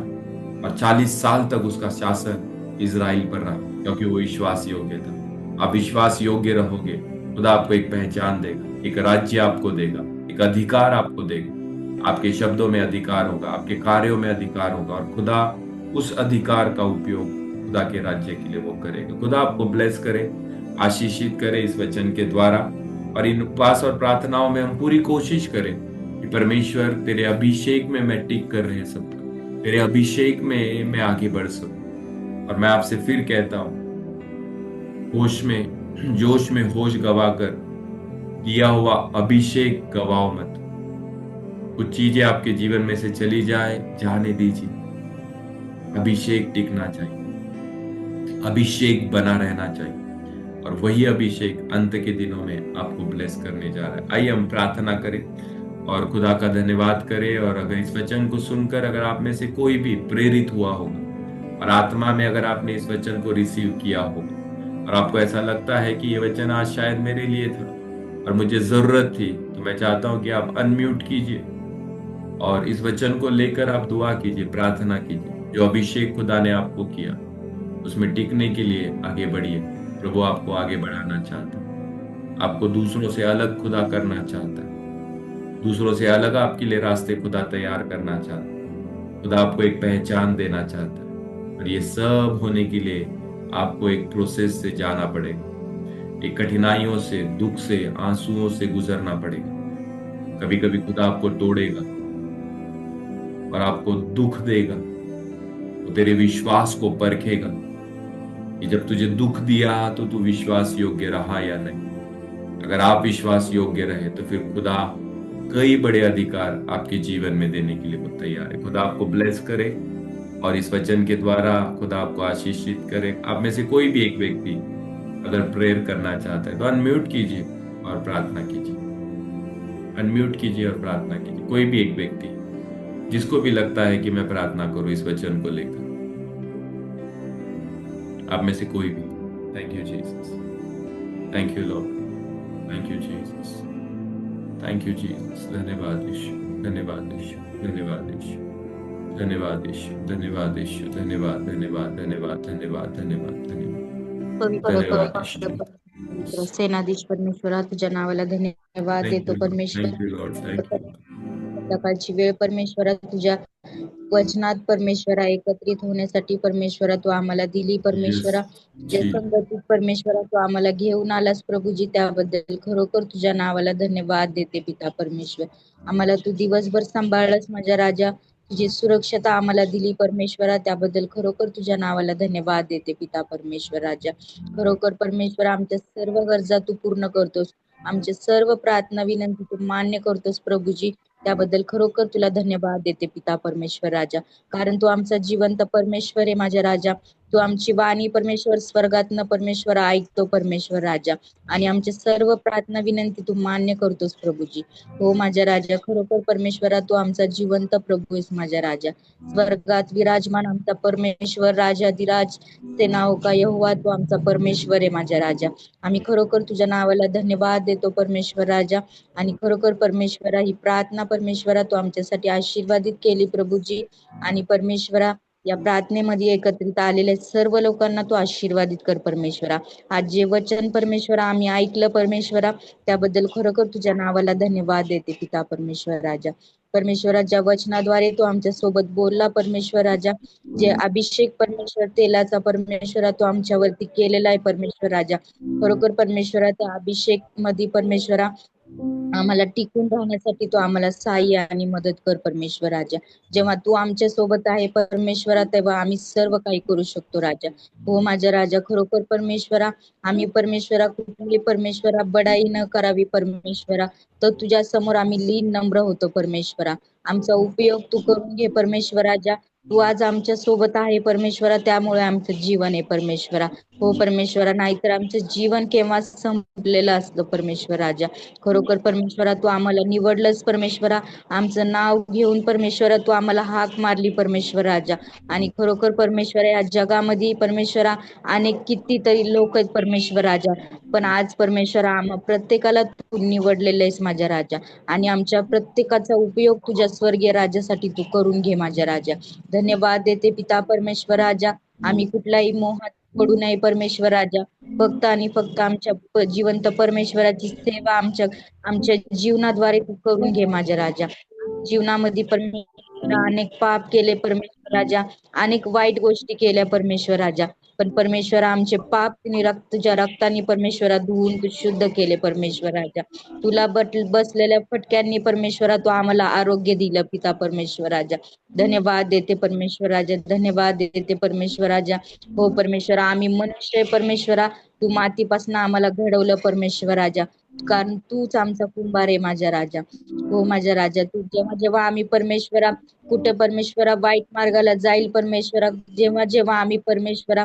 और 40 साल तक उसका शासन इजराइल पर रहा, क्योंकि वो विश्वास योग्य था। आप विश्वास योग्य रहोगे, खुदा आपको एक पहचान देगा, एक राज्य आपको देगा, एक अधिकार आपको देगा। आपके शब्दों में अधिकार होगा, आपके कार्यों में अधिकार होगा, और खुदा उस अधिकार का उपयोग खुदा के राज्य के लिए वो करेगा। खुदा आपको ब्लेस करे, आशीषित करे इस वचन के द्वारा। और इन उपवास और प्रार्थनाओं में हम पूरी कोशिश करें कि परमेश्वर तेरे अभिषेक में मैं टिक कर रह सकूं, तेरे अभिषेक में मैं आगे बढ़ सकूं। और मैं आपसे फिर कहता हूं, जोश में होश गवाकर दिया हुआ अभिषेक गवाओ मत। कुछ चीजें आपके जीवन में से चली जाने दीजिए। अभिषेक टिकना चाहिए, अभिषेक बना रहना चाहिए, और वही अभिषेक अंत के दिनों में आपको ब्लेस करने जा रहा है। आइए हम प्रार्थना करें और खुदा का धन्यवाद करें। और अगर इस वचन को सुनकर अगर आप में से कोई भी प्रेरित हुआ होगा, और आत्मा में अगर आपने इस वचन को रिसीव किया होगा, और आपको ऐसा लगता है कि ये वचन आज शायद मेरे लिए था और मुझे जरूरत थी, तो मैं चाहता हूं कि आप अनम्यूट कीजिए और इस वचन को लेकर आप दुआ कीजिए, प्रार्थना कीजिए। जो अभिषेक खुदा ने आपको किया, उसमें टिकने के लिए आगे बढ़िए। प्रभु आपको आगे बढ़ाना चाहता है, आपको दूसरों से अलग खुदा करना चाहता है, दूसरों से अलग आपके लिए रास्ते खुदा तैयार करना चाहता है। खुदा आपको एक पहचान देना चाहता है, और ये सब होने के लिए आपको एक प्रोसेस से जाना पड़ेगा, एक कठिनाइयों से, दुख से, आंसुओं से गुजरना पड़ेगा। कभी कभी खुदा आपको तोड़ेगा और आपको दुख देगा, वो तेरे विश्वास को परखेगा कि जब तुझे दुख दिया तो तू विश्वास योग्य रहा या नहीं। अगर आप विश्वास योग्य रहे तो फिर खुदा कई बड़े अधिकार आपके जीवन में देने के लिए वो तैयार है। खुदा आपको ब्लेस करे और इस वचन के द्वारा खुदा आपको आशीषित करे। आप में से कोई भी एक व्यक्ति अगर प्रेयर करना चाहता है तो अनम्यूट कीजिए और प्रार्थना कीजिए, अनम्यूट कीजिए और प्रार्थना कीजिए। कोई भी एक व्यक्ति जिसको भी लगता है कि मैं प्रार्थना करूं इस वचन को लेकर, आप में से कोई भी। Thank you Jesus, thank you Lord, thank you Jesus, thank you Jesus. धन्यवाद यीशु, धन्यवाद यीशु, धन्यवाद यीशु। धन्यवाद यीशु, धन्यवाद यीशु, धन्यवाद, धन्यवाद, धन्यवाद, धन्यवाद, धन्यवाद, धन्यवाद, पवित्र धन्यवाद पवित्र यीशु. पवित्र सेनाधीश परमेश्वरा, तुझ्या नावाला धन्यवाद थँक देतो यू लॉर्ड, परमेश्वर. Thank you Lord, thank you. सकाळची वेळ परमेश्वरा, तुझ्या वचनात परमेश्वरा एकत्रित होण्यासाठी परमेश्वरा तू आम्हाला दिली येस परमेश्वरा. तुझ्या जी. संगतीत परमेश्वरा तू आम्हाला घेऊन आलास प्रभूजी, त्याबद्दल खरोखर तुझ्या नावाला धन्यवाद देते पिता परमेश्वर. आम्हाला तू दिवसभर सांभाळलास माझ्या राजा, तुझी सुरक्षता आम्हाला दिली परमेश्वरा, त्याबद्दल खरोखर तुझ्या नावाला धन्यवाद देते पिता परमेश्वर राजा. खरोखर परमेश्वर आमच्या सर्व गरजा तू पूर्ण करतोस, आमचे सर्व प्रार्थना विनंती तू मान्य करतोस प्रभूजी, त्याबद्दल खरोखर तुला धन्यवाद देते पिता परमेश्वर राजा. कारण तू आमचा जिवंत परमेश्वर आहे माझ्या राजा. तू आमची वाणी परमेश्वर स्वर्गातनं परमेश्वर ऐकतो परमेश्वर राजा, आणि आमचे सर्व प्रार्थना विनंती तू मान्य करतोस प्रभूजी. हो माझ्या राजा, खरोखर परमेश्वरा तू आमचा जिवंत प्रभू आहेस माझ्या राजा. स्वर्गात विराजमान आमचा परमेश्वर राजाधिराज सेनाओ का यहोवा तू आमचा परमेश्वर आहे माझ्या राजा. आम्ही खरोखर तुझ्या नावाला धन्यवाद देतो परमेश्वर राजा. आणि खरोखर परमेश्वरा ही प्रार्थना परमेश्वरा तू आमच्यासाठी आशीर्वादित केली प्रभूजी. आणि परमेश्वरा या प्रार्थनेमध्ये एकत्रित आलेल्या सर्व लोकांना तू आशीर्वादित कर परमेश्वरा. आज जे वचन परमेश्वरा आम्ही ऐकलं परमेश्वरा, त्याबद्दल खरोखर तुझ्या नावाला धन्यवाद देते पिता परमेश्वर राजा. परमेश्वराच्या वचनाद्वारे तू आमच्या सोबत बोलला परमेश्वर राजा. जे अभिषेक परमेश्वर तेलाचा परमेश्वरा तू आमच्यावरती केलेला आहे परमेश्वर राजा. खरोखर परमेश्वरा त्या अभिषेक मध्ये परमेश्वरा आम्हाला टिकून राहण्यासाठी तू आम्हाला सहाय्य आणि मदत कर परमेश्वर राजा. जेव्हा तू आमच्या सोबत आहे परमेश्वरा, तेव्हा आम्ही सर्व काही करू शकतो राजा. हो माझ्या राजा, खरोखर परमेश्वरा आम्ही परमेश्वरा कुठली परमेश्वरा बडाई न करावी परमेश्वरा, तर तुझ्या समोर आम्ही लीन नम्र होतो परमेश्वरा. आमचा उपयोग तू करून घे परमेश्वर राजा. तू आज आमच्या सोबत आहे परमेश्वरा, त्यामुळे आमचं जीवन आहे परमेश्वरा. हो परमेश्वरा, नाहीतर आमचं जीवन केव्हा संपलेलं असतं परमेश्वर राजा. खरोखर परमेश्वरा तू आम्हाला निवडलंस परमेश्वरा, आमचं नाव घेऊन परमेश्वरा तू आम्हाला हाक मारली परमेश्वर राजा. आणि खरोखर परमेश्वर या जगामध्ये परमेश्वरा अनेक कितीतरी लोक आहेत परमेश्वर राजा, पण आज परमेश्वरा प्रत्येकाला तू निवडलेलं आहेस माझ्या राजा. आणि आमच्या प्रत्येकाचा उपयोग तुझ्या स्वर्गीय राजासाठी तू करून घे माझ्या राजा. धन्यवाद देते पिता परमेश्वर राजा. आम्ही कुठलाही मोहात पडू नये परमेश्वर राजा. फक्त आणि फक्त आमच्या जिवंत परमेश्वराची सेवा आमच्या आमच्या जीवनाद्वारे तू करून घे माझ्या राजा. जीवनामध्ये परमेश्वर अनेक पाप केले परमेश्वर राजा, अनेक वाईट गोष्टी केल्या परमेश्वर राजा, पण परमेश्वर आमचे पाप तुझ्या रक्ताने परमेश्वरा धुवून तू शुद्ध केले परमेश्वर राजा. तुला बसलेल्या फटक्यांनी परमेश्वरा तू आम्हाला आरोग्य दिलं पिता परमेश्वर राजा. धन्यवाद देते परमेश्वर राजा, धन्यवाद देते परमेश्वर राजा. हो परमेश्वरा, आम्ही मनुष्य परमेश्वरा, तू मातीपासून आम्हाला घडवलं परमेश्वर राजा, कारण तूच आमचा कुंभार आहे माझ्या राजा. हो माझ्या राजा, तू जेव्हा जेव्हा आम्ही परमेश्वरा कुठे परमेश्वरा वाईट मार्गाला जाईल परमेश्वरा, जेव्हा जेव्हा आम्ही परमेश्वरा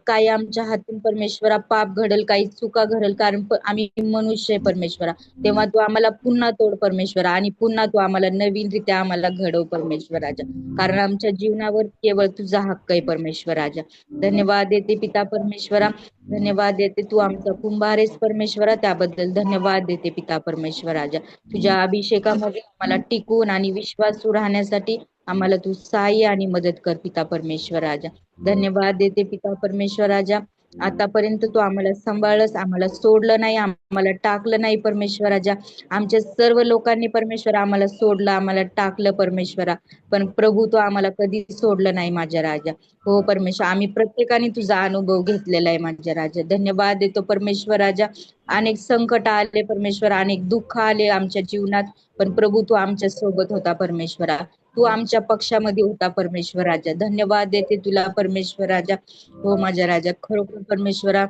काही आमच्या हातून परमेश्वरा पाप घडल, काही चुका घडल, कारण आम्ही मनुष्य आहे परमेश्वरा, तेव्हा तू आम्हाला पुन्हा तोड परमेश्वरा, आणि पुन्हा तू आम्हाला नवीन रित्या आम्हाला घडव परमेश्वर राजा, कारण आमच्या जीवनावर केवळ तुझा हक्क आहे परमेश्वर राजा. धन्यवाद देते पिता परमेश्वरा, धन्यवाद देते, तू आमचा कुंभार आहेस परमेश्वरा, त्याबद्दल धन्यवाद देते पिता परमेश्वर राजा. तुझ्या अभिषेकामध्ये आम्हाला टिकून आणि विश्वासू राहण्यासाठी आम्हाला तू सहाय्य आणि मदत कर पिता परमेश्वर राजा. धन्यवाद देते पिता परमेश्वर राजा. आतापर्यंत तू आम्हाला सांभाळलंस, आम्हाला सोडलं नाही, आम्हाला टाकलं नाही परमेश्वर राजा. आमच्या सर्व लोकांनी परमेश्वर आम्हाला सोडलं, आम्हाला टाकलं परमेश्वरा, पण प्रभू तू आम्हाला कधी सोडलं नाही माझ्या राजा. हो परमेश्वर, आम्ही प्रत्येकाने तुझा अनुभव घेतलेला आहे माझ्या राजा. धन्यवाद देतो परमेश्वर राजा. अनेक संकट आले परमेश्वर, अनेक दुःख आले आमच्या जीवनात, पण प्रभू तू आमच्या सोबत होता परमेश्वरा, तू आमच्या पक्षामध्ये होता परमेश्वर राजा. धन्यवाद देते तुला परमेश्वर राजा. हो माझ्या राजा, खरोखर परमेश्वरा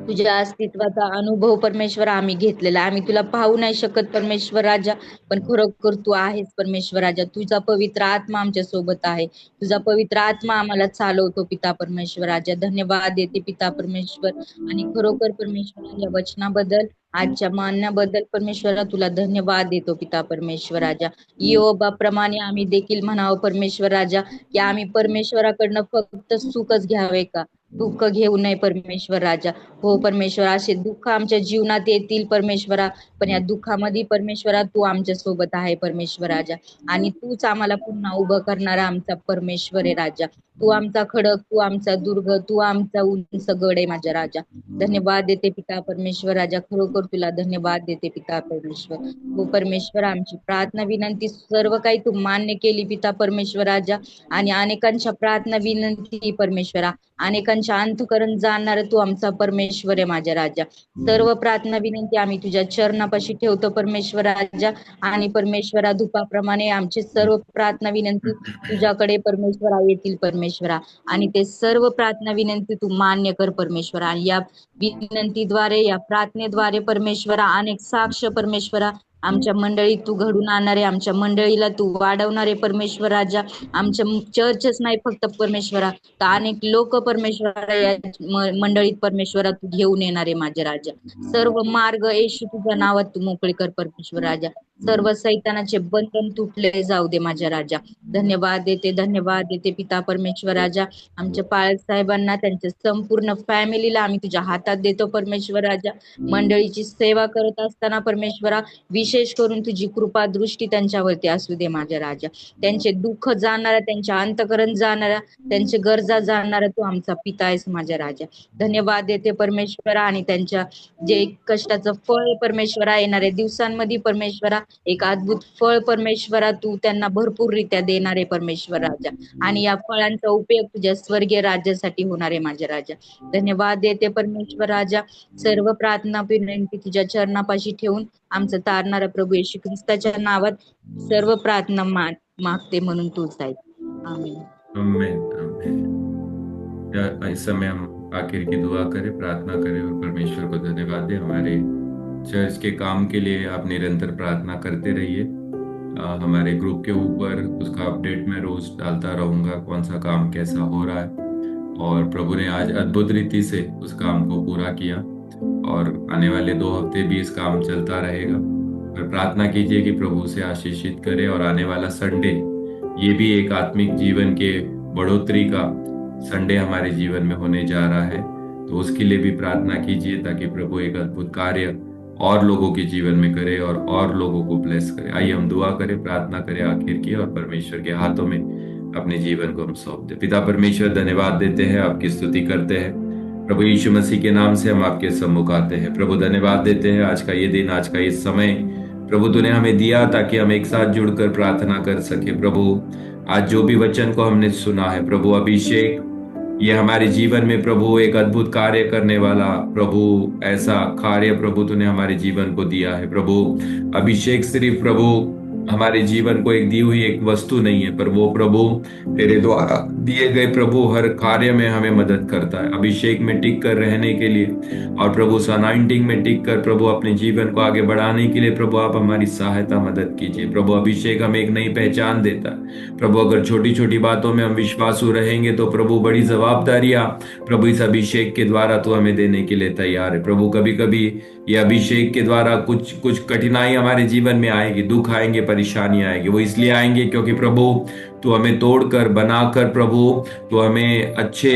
तुझ्या अस्तित्वाचा अनुभव परमेश्वर आम्ही घेतलेला, आम्ही तुला पाहू नाही शकत परमेश्वर राजा, पण खरोखर तू आहेस परमेश्वर राजा. तुझा पवित्र आत्मा आमच्या सोबत आहे, तुझा पवित्र आत्मा आम्हाला चालवतो पिता परमेश्वर राजा. धन्यवाद देते पिता परमेश्वर. आणि खरोखर परमेश्वर या वचनाबद्दल, आजच्या मानण्याबद्दल परमेश्वरा तुला धन्यवाद देतो पिता परमेश्वर राजा. योबाप्रमाणे आम्ही देखील म्हणावं परमेश्वर राजा, की आम्ही परमेश्वराकडनं फक्त सुखच घ्यावे का, दुःख घेऊ नये परमेश्वर राजा. हो परमेश्वर, असे दुःख आमच्या जीवनात येतील परमेश्वरा, पण या दुःखामध्ये परमेश्वरा तू आमच्या सोबत आहे परमेश्वर राजा. आणि तूच आम्हाला पुन्हा उभं करणारा आमचा परमेश्वर आहे राजा. तू आमचा खडक, तू आमचा दुर्ग, तू आमचा उंच गड आहे माझ्या राजा. धन्यवाद देते पिता परमेश्वर राजा, खरोखर तुला धन्यवाद देते पिता परमेश्वर. हो परमेश्वर, आमची प्रार्थना विनंती सर्व काही तू मान्य केली पिता परमेश्वर राजा. आणि अनेकांच्या प्रार्थना विनंती परमेश्वरा, अनेकांच्या अंतकरण जाणणारा तू आमचा परमेश्वर आहे माझ्या राजा. सर्व प्रार्थना विनंती आम्ही तुझ्या चरणापाशी ठेवतो परमेश्वर राजा. आणि परमेश्वरा, धुपाप्रमाणे आमची सर्व प्रार्थना विनंती तुझ्याकडे परमेश्वरा येतील परमेश्वरा. आणि ते सर्व प्रार्थना विनंती तू मान्य कर परमेश्वरा. आणि या विनंतीद्वारे, या प्रार्थनेद्वारे परमेश्वरा, अनेक साक्ष परमेश्वरा आमच्या मंडळीत तू घडून आणणारे, आमच्या मंडळीला तू वाढवणारे परमेश्वर राजा. आमच्या चर्चच नाही फक्त परमेश्वरा, तर अनेक लोक परमेश्वरा या मंडळीत परमेश्वरा तू घेऊन येणारे माझे राजा. सर्व मार्ग येशू तुझ्या नावात तू मोकळे कर परमेश्वर राजा. सर्व सैतानाचे बंधन तुटले जाऊ दे माझ्या राजा. धन्यवाद देते पिता परमेश्वर राजा. आमच्या पाळक साहेबांना, त्यांच्या संपूर्ण फॅमिलीला आम्ही तुझ्या हातात देतो परमेश्वर राजा. मंडळीची सेवा करत असताना परमेश्वरा, विशेष करून तुझी कृपा दृष्टी त्यांच्यावरती असू दे माझ्या राजा. त्यांचे दुःख जाणणारा, त्यांच्या अंतकरण जाणारा, त्यांचे गरजा जाणणारा तू आमचा पिता आहेस माझ्या राजा. धन्यवाद देते परमेश्वरा. आणि त्यांच्या जे कष्टाचं फळ आहे परमेश्वरा, येणाऱ्या दिवसांमध्ये परमेश्वरा एक अद्भुत फळ परमेश्वरा तू त्यांना भरपूर रित्या देणार आहे परमेश्वर राजा. आणि या फळांचा उपयोग तुझ्या स्वर्गीय राज्यासाठी होणार आहे माझ्या राजा. धन्यवाद देते परमेश्वर राजा. सर्व प्रार्थना विनंती तुझ्या चरणापाशी ठेवून आमचं तारणारा प्रभू येशू ख्रिस्ताच्या नावात सर्व प्रार्थना मागते म्हणून तूच आहे. आमीन. आमीन, आमीन। इस समय हम आखिर की दुआ करें, प्रार्थना करें और परमेश्वर को धन्यवाद दें। हमारे चर्च के काम के लिए आप निरंतर प्रार्थना करते रहिए। हमारे ग्रुप के ऊपर उसका अपडेट मैं रोज डालता रहूंगा, कौन सा काम कैसा हो रहा है। और प्रभु ने आज अद्भुत रीति से उस काम को पूरा किया और आने वाले 2 हफ्ते भी इस काम चलता रहेगा। और प्रार्थना कीजिए कि प्रभु से आशीषित करे और आने वाला संडे ये भी एक आत्मिक जीवन के बढ़ोतरी का संडे हमारे जीवन में होने जा रहा है, तो उसके लिए भी प्रार्थना कीजिए ताकि प्रभु एक अद्भुत कार्य और लोगों के जीवन में करे और लोगों को ब्लेस करे। आइए हम दुआ करें, प्रार्थना करें आखिर की, और परमेश्वर के हाथों में अपने जीवन को हम सौंप दें। पिता परमेश्वर, धन्यवाद देते हैं, आपकी स्तुति करते हैं। प्रभु यीशु मसीह के नाम से हम आपके सम्मुख आते हैं। प्रभु धन्यवाद देते हैं आज का ये दिन, आज का ये समय प्रभु तूने हमें दिया ताकि हम एक साथ जुड़कर प्रार्थना कर सके। प्रभु आज जो भी वचन को हमने सुना है प्रभु, अभिषेक ये हमारे जीवन में प्रभु एक अद्भुत कार्य करने वाला प्रभु ऐसा कार्य प्रभु तूने हमारे जीवन को दिया है। प्रभु अभिषेक सिर्फ प्रभु हमारे जीवन को एक दी हुई एक वस्तु नहीं है, पर वो प्रभु तेरे द्वारा दिए गए प्रभु हर कार्य में हमें मदद करता है। अभिषेक में टिक कर रहने के लिए और प्रभु उस अनाइंटिंग में टिक कर प्रभु अपने जीवन को आगे बढ़ाने के लिए प्रभु आप हमारी सहायता मदद कीजिए। प्रभु अभिषेक हमें एक नई पहचान देता है। प्रभु अगर छोटी छोटी बातों में हम विश्वासु रहेंगे तो प्रभु बड़ी जवाबदारियां प्रभु इस अभिषेक के द्वारा तो हमें देने के लिए तैयार है। प्रभु कभी कभी ये अभिषेक के द्वारा कुछ कठिनाई हमारे जीवन में आएगी, दुख आएंगे, परेशानियां आएंगी। वो इसलिए आएंगे क्योंकि प्रभु तू हमें तोड़कर बनाकर प्रभु तू हमें अच्छे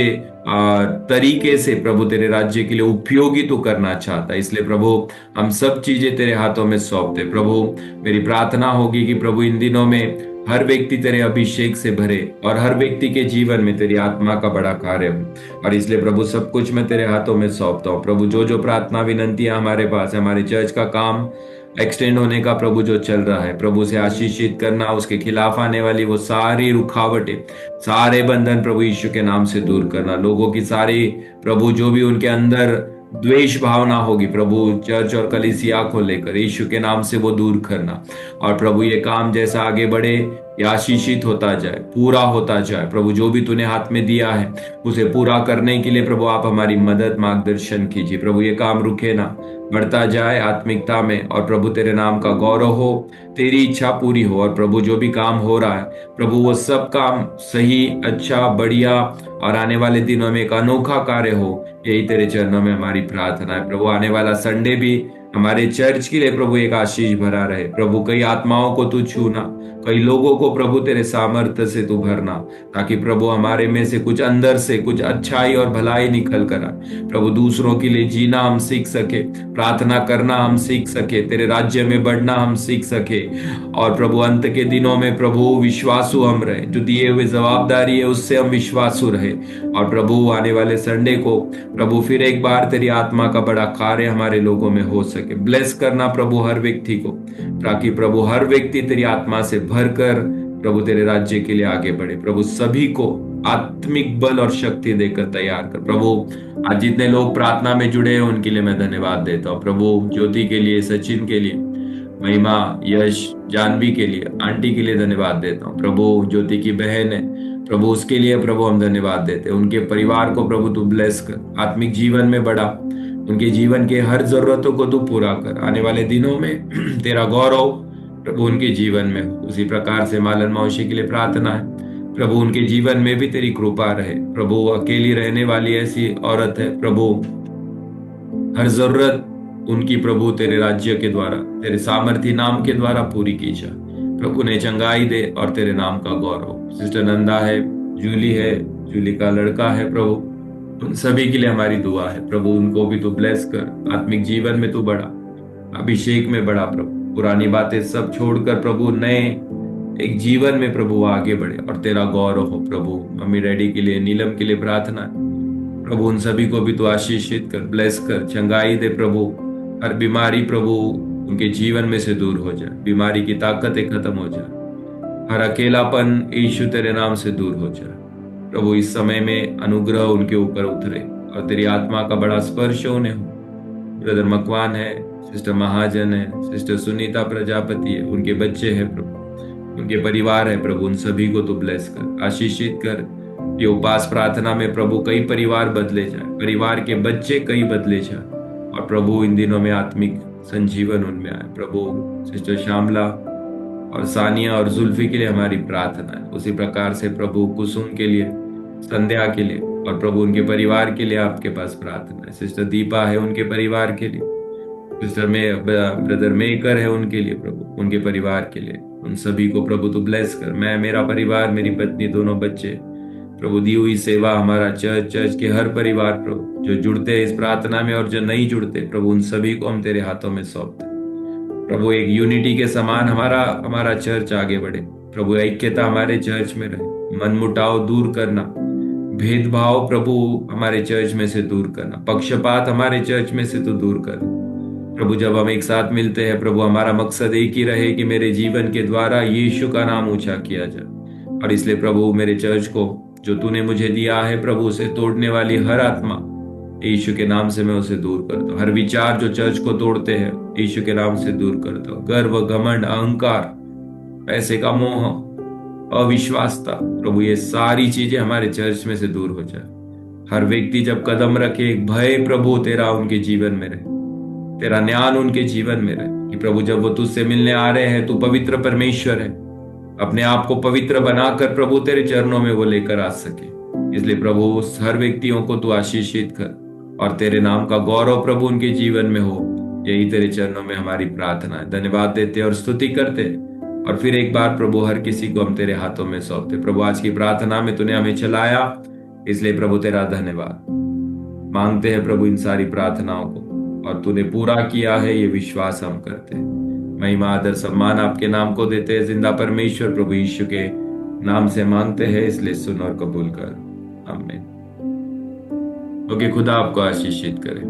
तरीके से प्रभु तेरे राज्य के लिए उपयोगी तू करना चाहता है। इसलिए प्रभु हम सब चीजें तेरे हाथों में सौंपते। प्रभु मेरी प्रार्थना होगी कि प्रभु इन दिनों में हर व्यक्ति तेरे अभिषेक से भरे और हर व्यक्ति के जीवन में तेरी आत्मा का बड़ा कार्य हो। और इसलिए प्रभु सब कुछ मैं तेरे हाथों में सौंपता हूँ। प्रभु जो जो प्रार्थना विनंतियां हमारे पास है, हमारे चर्च का काम एक्सटेंड होने का प्रभु जो चल रहा है, प्रभु से आशीषित करना, उसके खिलाफ आने वाली वो सारी रुकावटें, सारे बंधन प्रभु यीशु के नाम से दूर करना। लोगों की सारी प्रभु जो भी उनके अंदर द्वेष भावना होगी प्रभु चर्च और कलीसिया को लेकर यीशु के नाम से वो दूर करना। और प्रभु ये काम जैसा आगे बढ़े ये आशीषित होता जाए, पूरा होता जाए। प्रभु जो भी तूने हाथ में दिया है उसे पूरा करने के लिए प्रभु आप हमारी मदद मार्गदर्शन कीजिए। प्रभु ये काम रुके ना, बढ़ता जाए आत्मिकता में, और प्रभु तेरे नाम का गौरव हो, तेरी इच्छा पूरी हो। और प्रभु जो भी काम हो रहा है प्रभु वो सब काम सही, अच्छा, बढ़िया और आने वाले दिनों में एक अनोखा कार्य हो, यही तेरे चरणों में हमारी प्रार्थना है। प्रभु आने वाला संडे भी हमारे चर्च के लिए प्रभु एक आशीष भरा रहे प्रभु। कई आत्माओं को तू छूना, कई लोगों को प्रभु तेरे सामर्थ्य से तू भरना, ताकि प्रभु हमारे में से कुछ अंदर से कुछ अच्छाई और भलाई निकल कर आए। प्रभु दूसरों के लिए जीना हम सीख सके, प्रार्थना करना हम सीख सके, तेरे राज्य में बढ़ना हम सीख सके, और प्रभु अंत के दिनों में प्रभु विश्वासु हम रहे, जो दिए हुए जवाबदारी है उससे हम विश्वासु रहे। और प्रभु आने वाले संडे को प्रभु फिर एक बार तेरी आत्मा का बड़ा कार्य हमारे लोगों में हो सके। ब्लेस करना प्रभु हर व्यक्ति को, ताकि प्रभु हर व्यक्ति तेरी आत्मा से भरकर प्रभु तेरे राज्य के लिए आगे बढ़े। प्रभु सभी को आत्मिक बल और शक्ति देकर तैयार कर। प्रभु आज जितने लोग प्रार्थना में जुड़े हैं उनके लिए मैं धन्यवाद देता हूँ। प्रभु ज्योति के लिए, सचिन के लिए, महिमा, यश, जानवी के लिए, आंटी के लिए धन्यवाद देता हूँ। प्रभु ज्योति की बहन है प्रभु, उसके लिए प्रभु हम धन्यवाद देते हैं। उनके परिवार को प्रभु तू ब्लेस कर, आत्मिक जीवन में बढ़ा, उनके जीवन के हर जरूरतों को तू पूरा कर। आने वाले दिनों में तेरा गौरव प्रभु उनके जीवन में हो। उसी प्रकार से मालन मौशी के लिए प्रार्थना है प्रभु, उनके जीवन में भी तेरी कृपा रहे। प्रभु अकेली रहने वाली ऐसी औरत है प्रभु, हर जरूरत उनकी प्रभु तेरे राज्य के द्वारा, तेरे सामर्थी नाम के द्वारा पूरी की जाए। प्रभु ने चंगाई दे और तेरे नाम का गौरव। सिस्टर नंदा है, जूली है, जूली का लड़का है प्रभु, उन सभी के लिए हमारी दुआ है प्रभु। उनको भी तू ब्लेस कर, आत्मिक जीवन में तू बढ़ा, अभिषेक में बढ़ा प्रभु। पुरानी बातें सब छोड़कर प्रभु नए एक जीवन में प्रभु आगे बढ़े और तेरा गौरव हो प्रभु। मम्मी डैडी के लिए, नीलम के लिए प्रार्थना है प्रभु, उन सभी को भी तू आशीषित कर, ब्लेस कर, चंगाई दे प्रभु। हर बीमारी प्रभु उनके जीवन में से दूर हो जाए, बीमारी की ताकतें खत्म हो जाए, हर अकेलापन यीशु तेरे नाम से दूर हो जाए प्रभु। इस समय में अनुग्रह उनके ऊपर उतरे और तेरी आत्मा का बड़ा स्पर्श उन्हें हो। ब्रदर मकवान है, सिस्टर महाजन है, सिस्टर सुनीता प्रजापति है, उनके बच्चे हैं प्रभु, उनके परिवार है प्रभु, उन सभी को तू ब्लेस कर, आशीषित कर। ये उपास प्रार्थना में प्रभु कई परिवार बदले जाए, परिवार के बच्चे कई बदले जाए, और प्रभु इन दिनों में आत्मिक संजीवन उनमें आए प्रभु। सिस्टर श्यामला और सानिया और जुल्फी के लिए हमारी प्रार्थना है। उसी प्रकार से प्रभु कुसुम के लिए, संध्या के लिए और प्रभु उनके परिवार के लिए आपके पास प्रार्थना है। सिस्टर दीपा है, उनके परिवार के लिए, सिस्टर में ब्रदर मेकर है, उनके लिए प्रभु, उनके परिवार के लिए, उन सभी को प्रभु तू ब्लेस कर। मैं, मेरा परिवार, मेरी पत्नी, दोनों बच्चे प्रभु, दी हुई सेवा, हमारा चर्च के हर परिवार प्रभु जो जुड़ते हैं इस प्रार्थना में और जो नहीं जुड़ते प्रभु, उन सभी को हम तेरे हाथों में सौंपते प्रभु। एक यूनिटी के समान हमारा चर्च आगे बढ़े प्रभु, ऐक्यता हमारे चर्च में रहे, मनमुटाव दूर करना, भेदभाव प्रभु हमारे चर्च में से दूर करना, पक्षपात हमारे चर्च में से तो दूर करना प्रभु। जब हम एक साथ मिलते हैं प्रभु, हमारा मकसद एक ही रहे कि मेरे जीवन के द्वारा यीशु का नाम ऊंचा किया जाए। और इसलिए प्रभु मेरे चर्च को जो तूने मुझे दिया है प्रभु, उसे तोड़ने वाली हर आत्मा यीशु के नाम से मैं उसे दूर कर दो। हर विचार जो चर्च को तोड़ते हैं यीशु के नाम से दूर कर दो। गर्व, घमंड, अहंकार, पैसे का मोह, अविश्वासता प्रभु, ये सारी चीजें हमारे चर्च में से दूर हो जाए। हर व्यक्ति जब कदम रखे, एक भय प्रभु तेरा उनके जीवन में रहे, तेरा ज्ञान उनके जीवन में रहे कि प्रभु जब वो तुझसे मिलने आ रहे हैं, तू पवित्र परमेश्वर है, अपने आप को पवित्र बनाकर प्रभु तेरे चरणों में वो लेकर आ सके। इसलिए प्रभु हर व्यक्तियों को तू आशीषित कर और तेरे नाम का गौरव प्रभु उनके जीवन में हो। यही तेरे चरणों में हमारी प्रार्थना है। धन्यवाद देते और स्तुति करते, और फिर एक बार प्रभु हर किसी को हम तेरे हाथों में सौंपते। प्रभु आज की प्रार्थना में तूने हमें चलाया, इसलिए प्रभु तेरा धन्यवाद मांगते हैं प्रभु इन सारी प्रार्थनाओं को, और तूने पूरा किया है ये विश्वास हम करते हैं। महिमा, आदर, सम्मान आपके नाम को देते हैं। जिंदा परमेश्वर प्रभु यीशु के नाम से मांगते हैं, इसलिए सुन और कबूल कर, आमीन। ओके, खुदा आपको आशीषित करे।